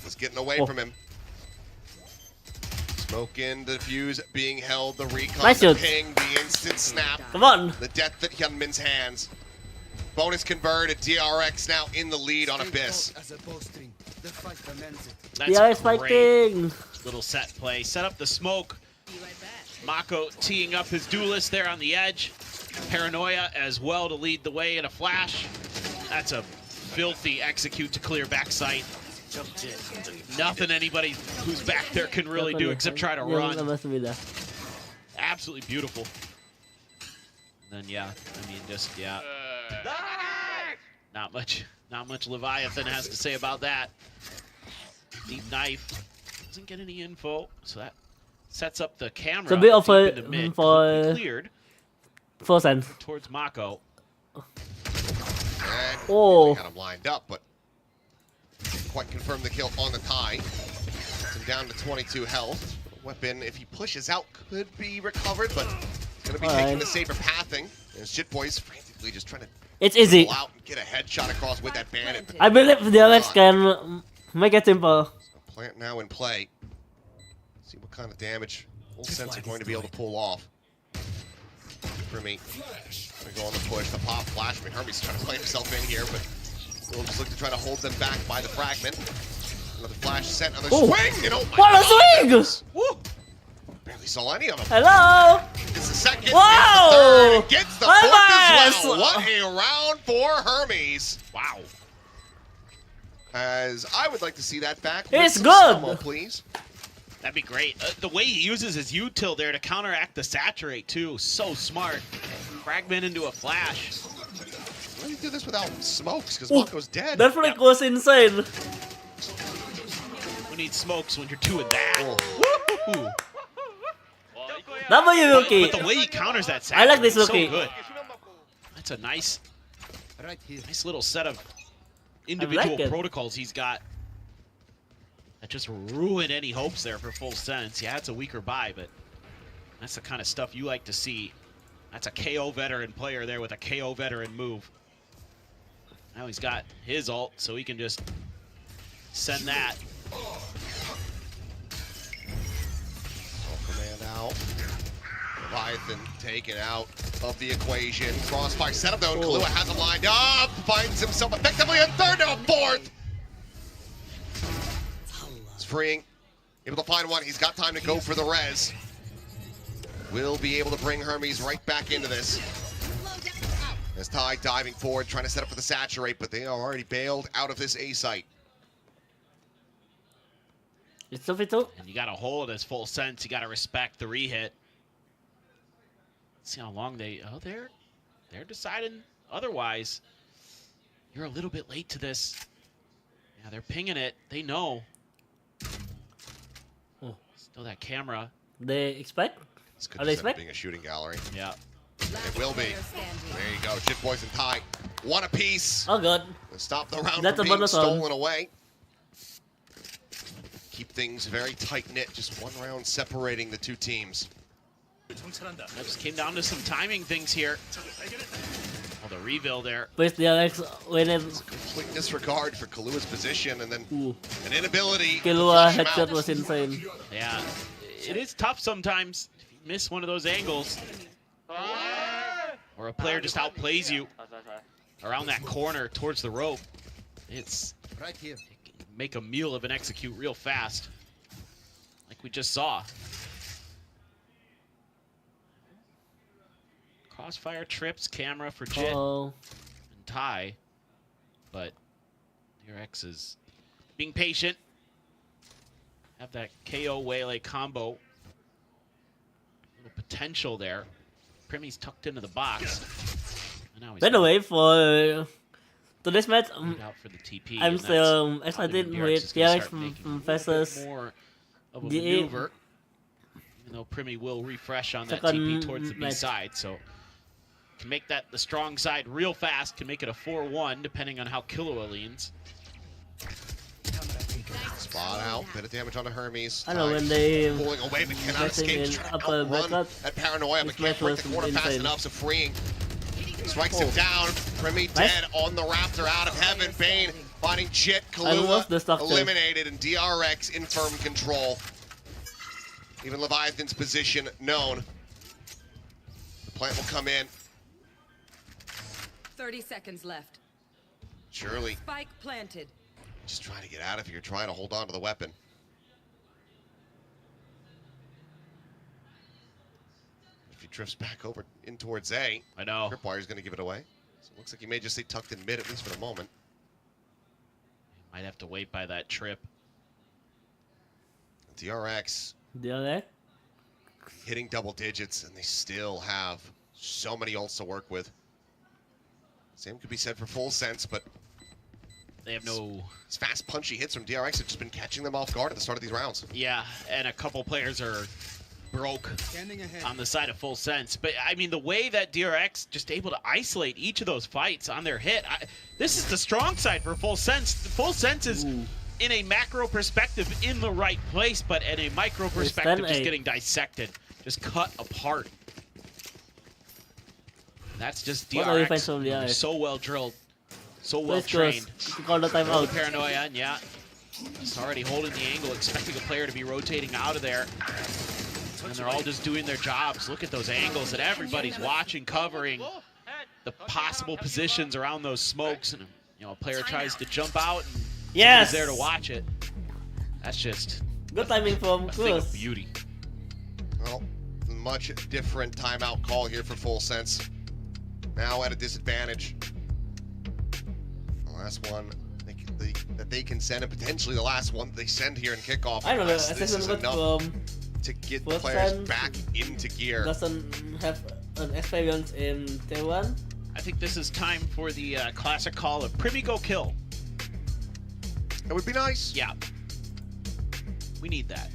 was getting away Oh. from him. Smoke in, the fuse being held, the recon, Nice the shoot. ping, the instant snap, come on. the death at Hyunmin's hands. Bonus converted, DRX now in the lead on Abyss. As a bowstring, the fight demands it. That's DRX great fighting. little set play. Set up the smoke. Be right back. Mako teeing up his duelist there on the edge. Paranoia as well to lead the way in a flash. That's a filthy execute to clear backside. Nothing anybody who's back there can really do except try to run. Absolutely beautiful. And then yeah, I mean just yeah. Not much Leviathan has to say about that. Deep knife. Doesn't get any info, so that sets up the camera. It's a bit of deep a into mid, for completely cleared 4 cents. towards Mako. And Oh. they had him lined up, but quite confirm the kill on the tie. Puts him down to 22 health. Weapon, if he pushes out, could be recovered, but he's going to be taking the safer pathing. As Jitboy's frantically just trying to it's easy. out and get a headshot across with that bandit. I believe DRX can make it simple. So plant now in play. See what kind of damage Full Sense are going to be able to pull off. For me, gonna go on the push, the pop flash. I mean, Hermes trying to play himself in here, but we'll just look to try to hold them back by the fragment. Another flash set, another swing, and oh my what a swing! Woo! Barely saw any of them. Hello! It's the second, wow! the third, and gets the fourth as well. What a round for Hermes. Wow. As I would like to see that back. It's good! Sumo, please. That'd be great. The way he uses his util there to counteract the saturate too, so smart. Fragment into a flash. Let me do this without smokes, because Mako's dead. That flick was insane. We need smokes when you're doing that. Woo! W rookie. But the way he counters that saturate, I like this rookie. so good. That's a nice little set of individual protocols he's got. That just ruined any hopes there for Full Sense. Yeah, it's a weaker buy, but that's the kind of stuff you like to see. That's a KO veteran player there with a KO veteran move. Now he's got his ult, so he can just send that. Command out. Leviathan taken out of the equation. Crossfire set up though. Kahlua has him lined up. Finds himself effectively a third and a fourth. It's freeing. Able to find one. He's got time to go for the res. Will be able to bring Hermes right back into this. As Ty diving forward, trying to set up for the saturate, but they are already bailed out of this A site. It's difficult. And you got to hold as Full Sense. You got to respect the re-hit. See how long they... Oh, they're deciding otherwise. You're a little bit late to this. Yeah, they're pinging it. They know. Oh. Still that camera. They expect? It's good Are to they set up expect? being a shooting gallery. Yeah. It will be. There you go. Jitboys and Ty. One apiece. Oh, God. Stop the round That's from a being bonus stolen away. Keep things very tight-knit. Just one round separating the two teams. That just came down to some timing things here. Oh, the reveal there. With DRX winning. Complete disregard for Kahlua's position, and then an inability. Kahlua headshot was insane. Yeah, it is tough sometimes if you miss one of those angles. Or a player just outplays you around that corner towards the rope. It's right here. It can make a meal of an execute real fast, like we just saw. Crossfire trips camera for Jit and Ty, but DRX is being patient. Have that KO Waylay combo. Little potential there. Primmy's tucked into the box. And now he's By the way, for today's match, out for the TP, I'm still excited with DRX versus more of a maneuver. Even though Primmy will refresh on that TP towards the B side, so can make that the strong side real fast. Can make it a 4-1 depending on how Kahlua leans. Spot out, bit of damage on the Hermes. I know when they pulling away, but cannot escape. Trying to outrun that paranoia, but can't break the corner fast enough. So freeing strikes him down. Primmy dead on the raptor, out of heaven. Bane finding Jit. Kahlua eliminated, and DRX in firm control. Even Leviathan's position known. The plant will come in. 30 seconds left. Surely. Spike planted. Just trying to get out of here, trying to hold on to the weapon. If he drifts back over in towards A, I know. Tripwire's going to give it away. So it looks like he may just stay tucked in mid, at least for the moment. Might have to wait by that trip. DRX hitting double digits, and they still have so many ults to work with. Same could be said for Full Sense, but they have no... It's fast, punchy hits from DRX have just been catching them off guard at the start of these rounds. Yeah, and a couple players are broke on the side of Full Sense. But, I mean, the way that DRX just able to isolate each of those fights on their hit, this is the strong side for Full Sense. Full Sense is, in a macro perspective, in the right place, but in a micro perspective, just getting dissected, just cut apart. That's just DRX. They're so well drilled, so well trained. Paranoia, and yeah, just already holding the angle, expecting a player to be rotating out of there. And they're all just doing their jobs. Look at those angles that everybody's watching, covering the possible positions around those smokes. And you know, a player tries to jump out, and he's there to watch it. That's just good timing from Cruz. Beauty. Well, much different timeout call here for Full Sense. Now at a disadvantage. The last one that they can send, and potentially the last one they send here in kickoff. I don't know. This is enough to get the players back into gear. Doesn't have an experience in T1. I think this is time for the classic call of Primi go kill. It would be nice. Yeah. We need that.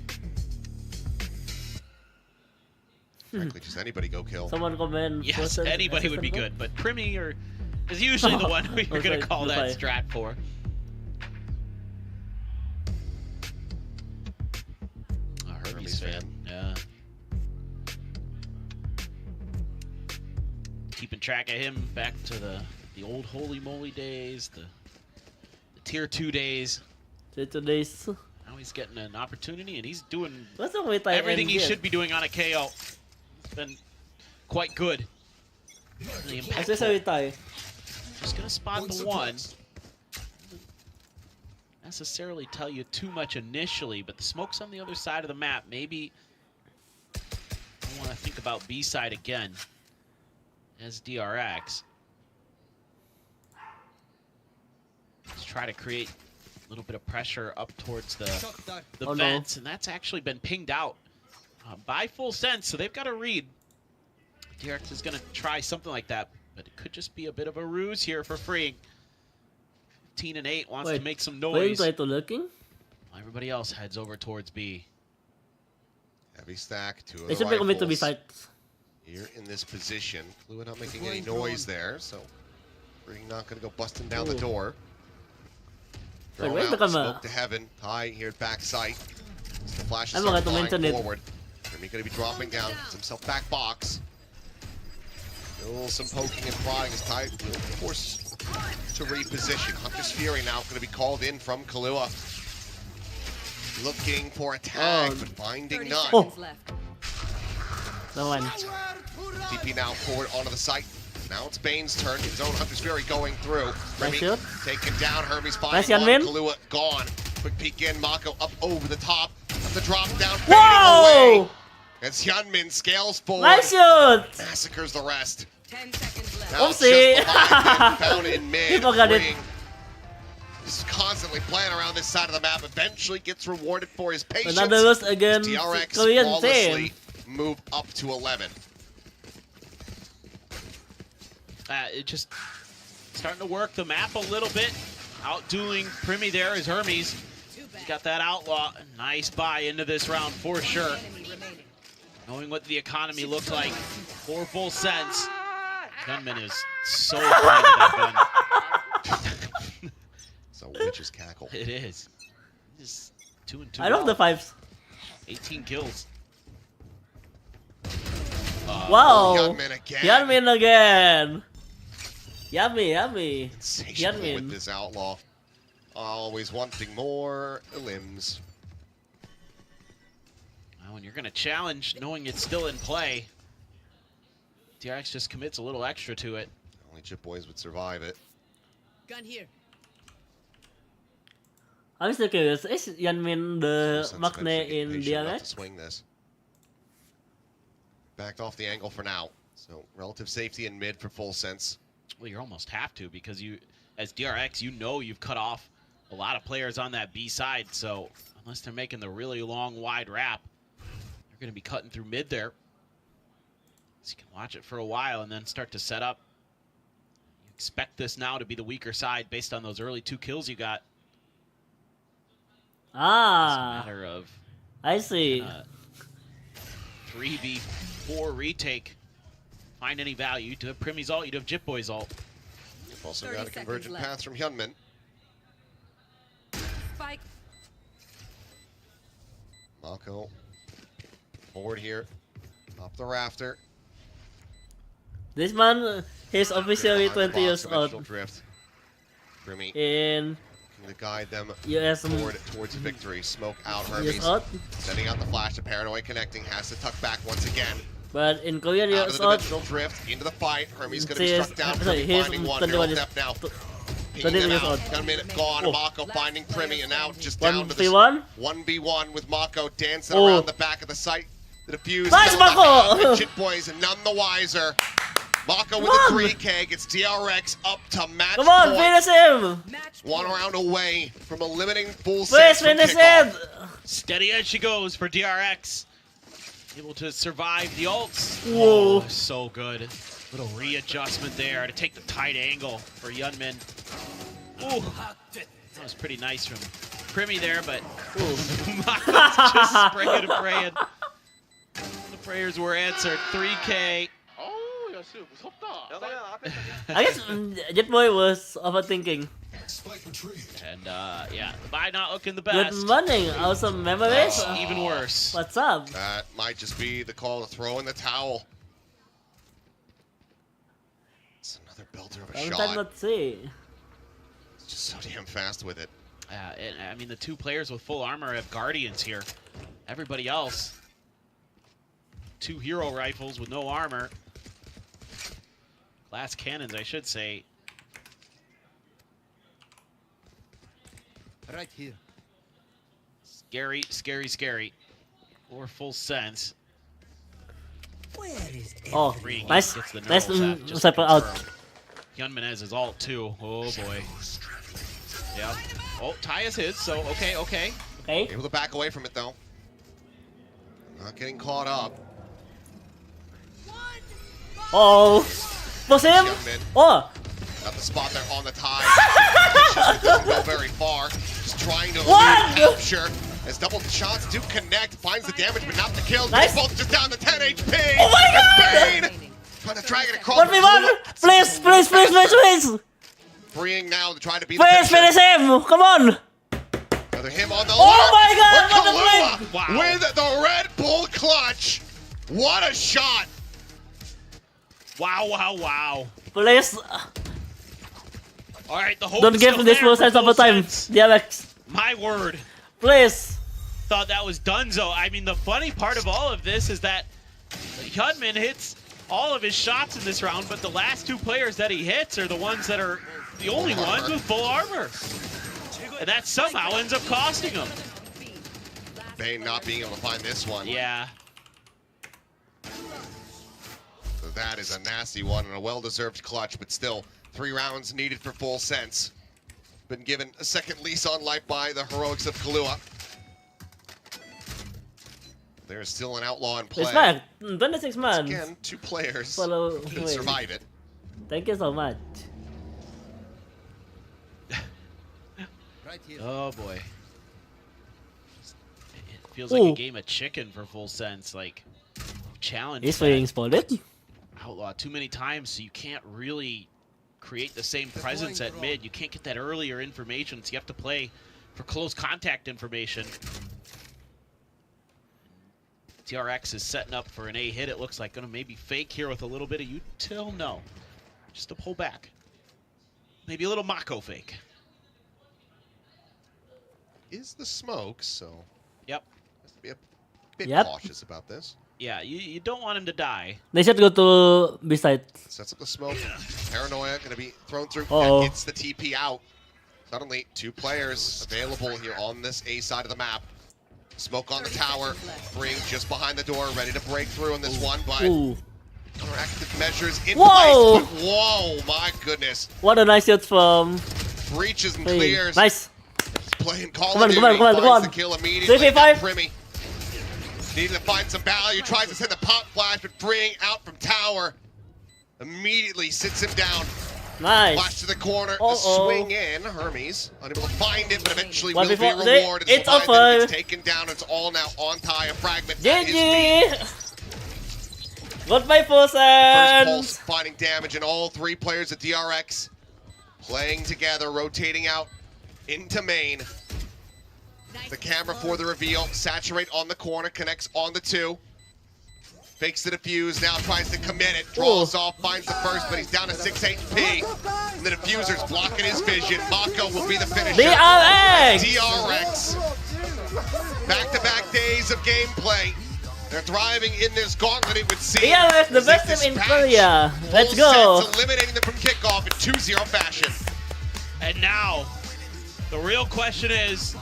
Frankly, just anybody go kill. Someone comment. Yes, anybody would be good, but Primi is usually the one we're going to call that strat for. Hermes fan. Yeah. Keeping track of him back to the old holy moly days, the tier 2 days. Tier 2 days. Now he's getting an opportunity, and he's doing everything he should be doing on a KO. It's been quite good. Really impactful. Just gonna spot the one. Necessarily tell you too much initially, but the smoke's on the other side of the map. Maybe I want to think about B side again as DRX. Let's try to create a little bit of pressure up towards the vents, and that's actually been pinged out by Full Sense, so they've got to read. DRX is going to try something like that, but it could just be a bit of a ruse here for free. 15 and 8 wants to make some noise. Everybody else heads over towards B. Heavy stack, 2 of the rifles. Here in this position. Fluid not making any noise there, so Free not going to go busting down the door. Throw out, smoke to heaven. Ty here at back sight. The flash is flying forward. Remy going to be dropping down. Gets himself back box. Still some poking and prodding as Ty will force to reposition. Hunter's Fury now going to be called in from Kahlua. Looking for a tag, but finding none. TP now forward onto the site. Now it's Bane's turn. His own Hunter's Fury going through. Remy taken down. Hermes finding one. Kahlua gone. Quick peek in. Mako up over the top. The drop down. Away. As Hyunmin scales forward. Massacres the rest. 10 seconds left. Now it's just down in mid. Ring. Just constantly playing around this side of the map. Eventually gets rewarded for his patience. DRX flawlessly move up to 11. It just starting to work the map a little bit. Outdueling Primi there is Hermes. He's got that outlaw. Nice buy into this round for sure. Knowing what the economy looks like for Full Sense. Gunman is so afraid of that gun. It's a witch's cackle. It is. Just 2 and 2. I love the 5s. 18 kills. Wow. Hyunmin again. Yummy. Insatiable with this outlaw. Always wanting more limbs. Well, when you're going to challenge, knowing it's still in play, DRX just commits a little extra to it. Only Chip Boys would survive it. Gun here. I'm still curious. Is Hyunmin the Magne in DRX? Swing this. Backed off the angle for now. So relative safety in mid for Full Sense. Well, you almost have to, because you, as DRX, you know you've cut off a lot of players on that B side. So unless they're making the really long, wide wrap, they're going to be cutting through mid there. So you can watch it for a while and then start to set up. You expect this now to be the weaker side based on those early 2 kills you got. Ah, it's a matter of I see. 3v4 retake. Find any value. To have Primmy's ult, you'd have Jitboy's ult. You've also got a convergent path from Hyunmin. Spike. Mako forward here, up the rafter. This man, he's officially 20 years old. Drift. Primmy In to guide them US forward towards victory. Smoke out Hermes. Sending out the flash to Paranoid connecting. Has to tuck back once again. But in Korean, out of the dimensional drift into the fight. Hermes going to be struck down. Primmy finding one. Neural depth now. Picking them out. Got a minute gone. Mako finding Primmy and now just down to this 1v1 with Mako dancing around the back of the site. The defuse. Nice, Mako! Jitboys none the wiser. Mako with a 3K gets DRX up to match Come on, point. finish him! 1 round away from eliminating full Please sets. finish him! Steady as she goes for DRX. Able to survive the ults. Whoa. Oh, so good. Little readjustment there to take the tight angle for Hyunmin. Ooh, that was pretty nice from Primmy there, but Mako's just spraying and praying. The prayers were answered. 3K. I guess Jitboy was overthinking. And yeah, the buy not looking the best. Good morning, awesome memories. Even worse. What's up? That might just be the call to throw in the towel. It's another belter of a Long shot. time not see. It's just so damn fast with it. And, I mean, the 2 players with full armor have Guardians here. Everybody else, 2 hero rifles with no armor. Glass cannons, I should say. Right here. Scary, scary, scary. Or full sense. Where is Oh, Reading nice. gets the Nice neural zap just cypher out. confirmed. Hyunmin has his ult too. Oh boy. Yeah. Oh, Ty is his, so okay, okay. Okay. Able to back away from it though. Not getting caught up. Oh. Was him? Hyunmin Oh. got the spot there on the tie. Doesn't go very far. Just trying to What? elude capture. As double shots do connect, finds the damage but not the kill. Nice. Both just down to 10 HP. Oh my And God! Bane trying to drag it across. 1v1! Please, please, please, please, please! Freeing now to try to beat the Please finisher. finish him! Come on! Either him on the Oh my left God, or what a Kahlua Wow. with the Red Bull clutch. What a shot! Wow, wow, wow. Please, All right, the hope don't is give still this there full for sense of the time. sense. DRX. My word. Please. Thought that was donezo. I mean, the funny part of all of this is that Hyunmin hits all of his shots in this round, but the last 2 players that he hits are the ones that are the only ones with full armor. And that somehow ends up costing him. Bane not being able to find this one. Yeah. So that is a nasty one and a well-deserved clutch, but still 3 rounds needed for full sense. Been given a second lease on life by the heroics of Kahlua. There's still an outlaw in play. It's back. 26 man. Again, 2 players Follow. can Wait. survive it. Thank you so much. Right here. Oh boy. It feels like Ooh. a game of chicken for full sense. Like, challenge. He's that being spotted. Outlaw too many times, so you can't really create the same presence at mid. You can't get that earlier information, so you have to play for close contact information. DRX is setting up for an A hit, it looks like. Gonna maybe fake here with a little bit of util. No. Just to pull back. Maybe a little Mako fake. Is the smoke, so Yep. has to be a bit Yep. cautious about this. Yeah, you don't want him to die. They should go to B-side. Sets up the smoke. Paranoia going to be thrown through. Uh-oh. That gets the TP out. Suddenly, 2 players available here on this A side of the map. Smoke on the tower. Bring just behind the door, ready to break through in this one, but Ooh. interactive measures in Whoa! place. Whoa, my goodness. What a nice shot from Breaches and Hey. clears. Nice. Playing Call Come of on, Duty. come on, come on, come Finds on. the kill immediately. 3v5. Primmy. Needed to find some value. Tries to send the pop flash, but bring out from tower. Immediately sits him down. Nice. Flash to the corner. The Uh-oh. swing in. Hermes unable to find it, but eventually One will be before- rewarded. It's Leviathan over. gets taken down. It's all now on tie. A fragment. at his feet. GG. Goodbye, First Fosen! pulse finding damage, and all three players at DRX playing together, rotating out into main. The camera for the reveal. Saturate on the corner, connects on the 2. Fakes the defuse, now tries to commit it. Draws off, finds the first, but he's down to 6 HP. And the diffuser's blocking his vision. Mako will be the finisher. DRX! DRX. Back-to-back days of gameplay. They're thriving in this gauntlet, it would seem. DRX, the best team in Korea. Let's go. Sets, eliminating them from kickoff in 2-0 fashion. And now, the real question is,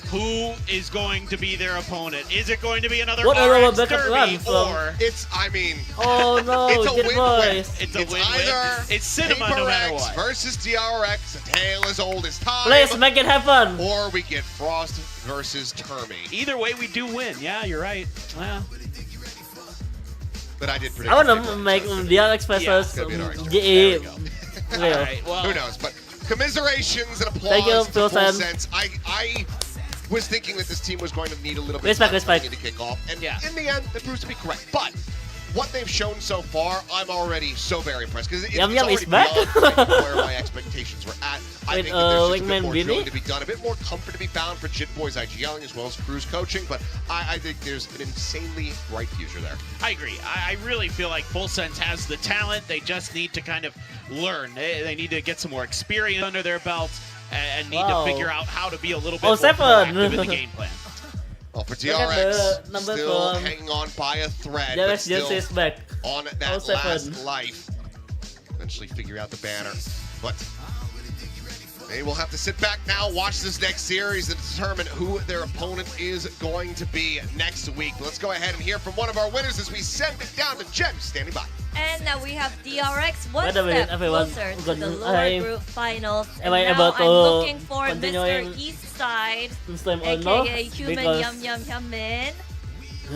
who is going to be their opponent? Is it going to be another RX Derby, or it's, I mean, oh no, it's a win-win. It's a win-win. Either it's cinema no matter what. versus DRX, a tale as old as time. Let's make it happen. Or we get Frost versus Termi. Either way, we do win. Yeah, you're right. Yeah. But I did predict. I wanna make DRX versus GE. Right, well, who knows? But commiserations and applause. Thank you, to full Fosen. sense. I was thinking that this team was going to need a little bit Respect, of time respect. to kick off, and in the end, that proves to be correct. But what they've shown so far, I'm already so very impressed because it's Yum Yum already is back. beyond where my expectations were at. I think that there's just a bit more Wingman drilling Vinny? to be done, a bit more comfort to be found for Jit Boys IGLing as well as Cruz coaching. But I think there's an insanely bright future there. I agree. I really feel like Full Sense has the talent. They just need to kind of learn. They need to get some more experience under their belts and need to figure out how to be a little bit more proactive in the game plan. Well, for Look at DRX, the number still from hanging on by a thread, DRX but still is back. on that last life. Eventually figure out the banner, but they will have to sit back now, watch this next series, and determine who their opponent is going to be next week. Let's go ahead and hear from one of our winners as we send it down to Jen, standing by. And now we have DRX one Wait a minute, step everyone. closer to the lower group finals. Am And I now able to I'm looking for continuing Mr. Eastside, Stream or no? aka Human Because Yum Yum Hyunmin.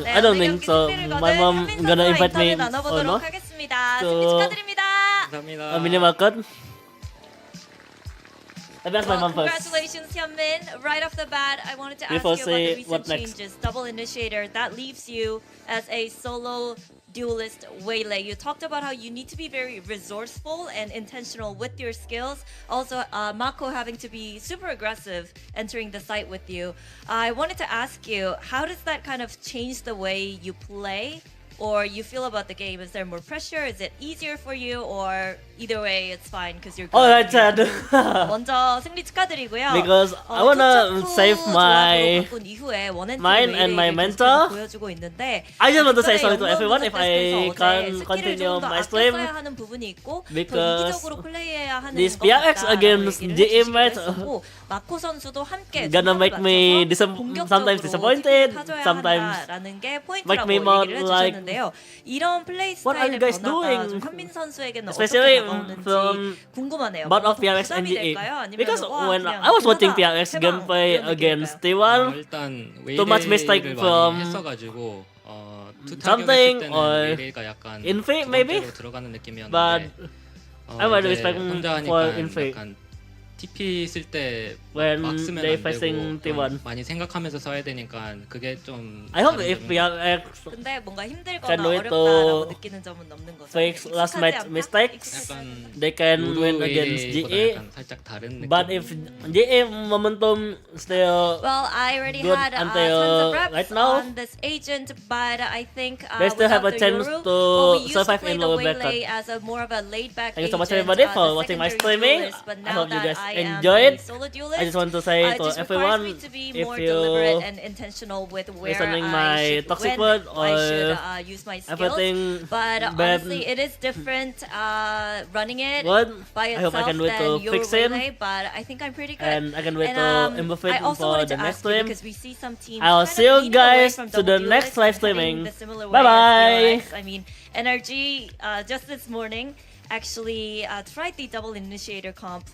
I don't think so. My mom gonna invite me or no? 하겠습니다. So, 승리 축하드립니다. Mini market. That's my Well, mom first. congratulations, Hyunmin. Right off the bat, I wanted to ask Before you about say the recent what next. changes. Double initiator, that leaves you as a solo duelist Waylay. You talked about how you need to be very resourceful and intentional with your skills. Also, Mako having to be super aggressive entering the site with you. I wanted to ask you, how does that kind of change the way you play or you feel about the game? Is there more pressure? Is it easier for you? Or either way, it's fine because you're good. Alright, Chad. 먼저 승리 축하드리고요. Because I wanna save my mind and my mentor. 보여주고 있는데 I just want to say sorry to 영광 everyone if I 부탁드려서 can't 어제 스킬을 continue 조금 더 my 아껴 stream. 써야 하는 부분이 있고 더 Because 이기적으로 플레이해야 하는 this 것 DRX 같다라고 against 얘기를 GE 해주시기도 match 했었고 마코 선수도 함께 gonna make me 공격적으로 sometimes disappointed, 타줘야 sometimes 한다라는 게 make me 포인트라고 more 얘기를 like, 해주셨는데요. 이런 플레이 what are you 스타일의 guys 변화가 doing? 좀 현민 선수에게는 Especially 어떻게 다가오는지 from 궁금하네요. both of 뭔가 DRX and 부담이 GE. 될까요? 아니면 Because 와, when 그냥 I was watching 해봐, DRX 해봐, gameplay 그런 against 느낌일까요? T1, 일단 too much mistake 웨이레이를 from 많이 했어가지고 something 투타격했을 때는 or 웨이레이가 약간 Infi 두 maybe? 번째로 들어가는 느낌이었는데 but I would 이제 respect 혼자 for 하니까 Infi 약간 TP 쓸 때 when 막 쓰면 they 안 facing 되고 좀 T1. 많이 생각하면서 써야 되니까 그게 좀 I hope 다른 if 점인 것 DRX 근데 뭔가 can 힘들거나 do it 어렵다라고 to 느끼는 점은 없는 거죠. fix last match mistakes, 약간 they can win 로드 against 웨이레이보다 GE. 약간 살짝 다른 느낌. But if GE momentum still Well, I already good had until tons of reps right now, on this agent, but I think they still have a without the chance Yoru, to we used survive to play in the lower Waylay bracket. as a more of a laid-back Thank you so much agent, everybody the for watching my secondary streaming. duelist, but I now hope you that guys I enjoy am it. a solo duelist, I just want to say it to just requires everyone, me to be if more you deliberate and intentional with where listening I my should, toxic when word I should or use my skills. everything But bad honestly, it is different running it word, by I hope itself I can do it than to your fix it, Waylay, but I think I'm pretty good. and I can wait And, to improve I it also for wanted the to next ask you stream. because we see some teams I'll kind see of you leaning away guys from to the double next duelists live and heading streaming. the similar way Bye as bye. DRX. I mean, NRG just this morning actually tried the double initiator comp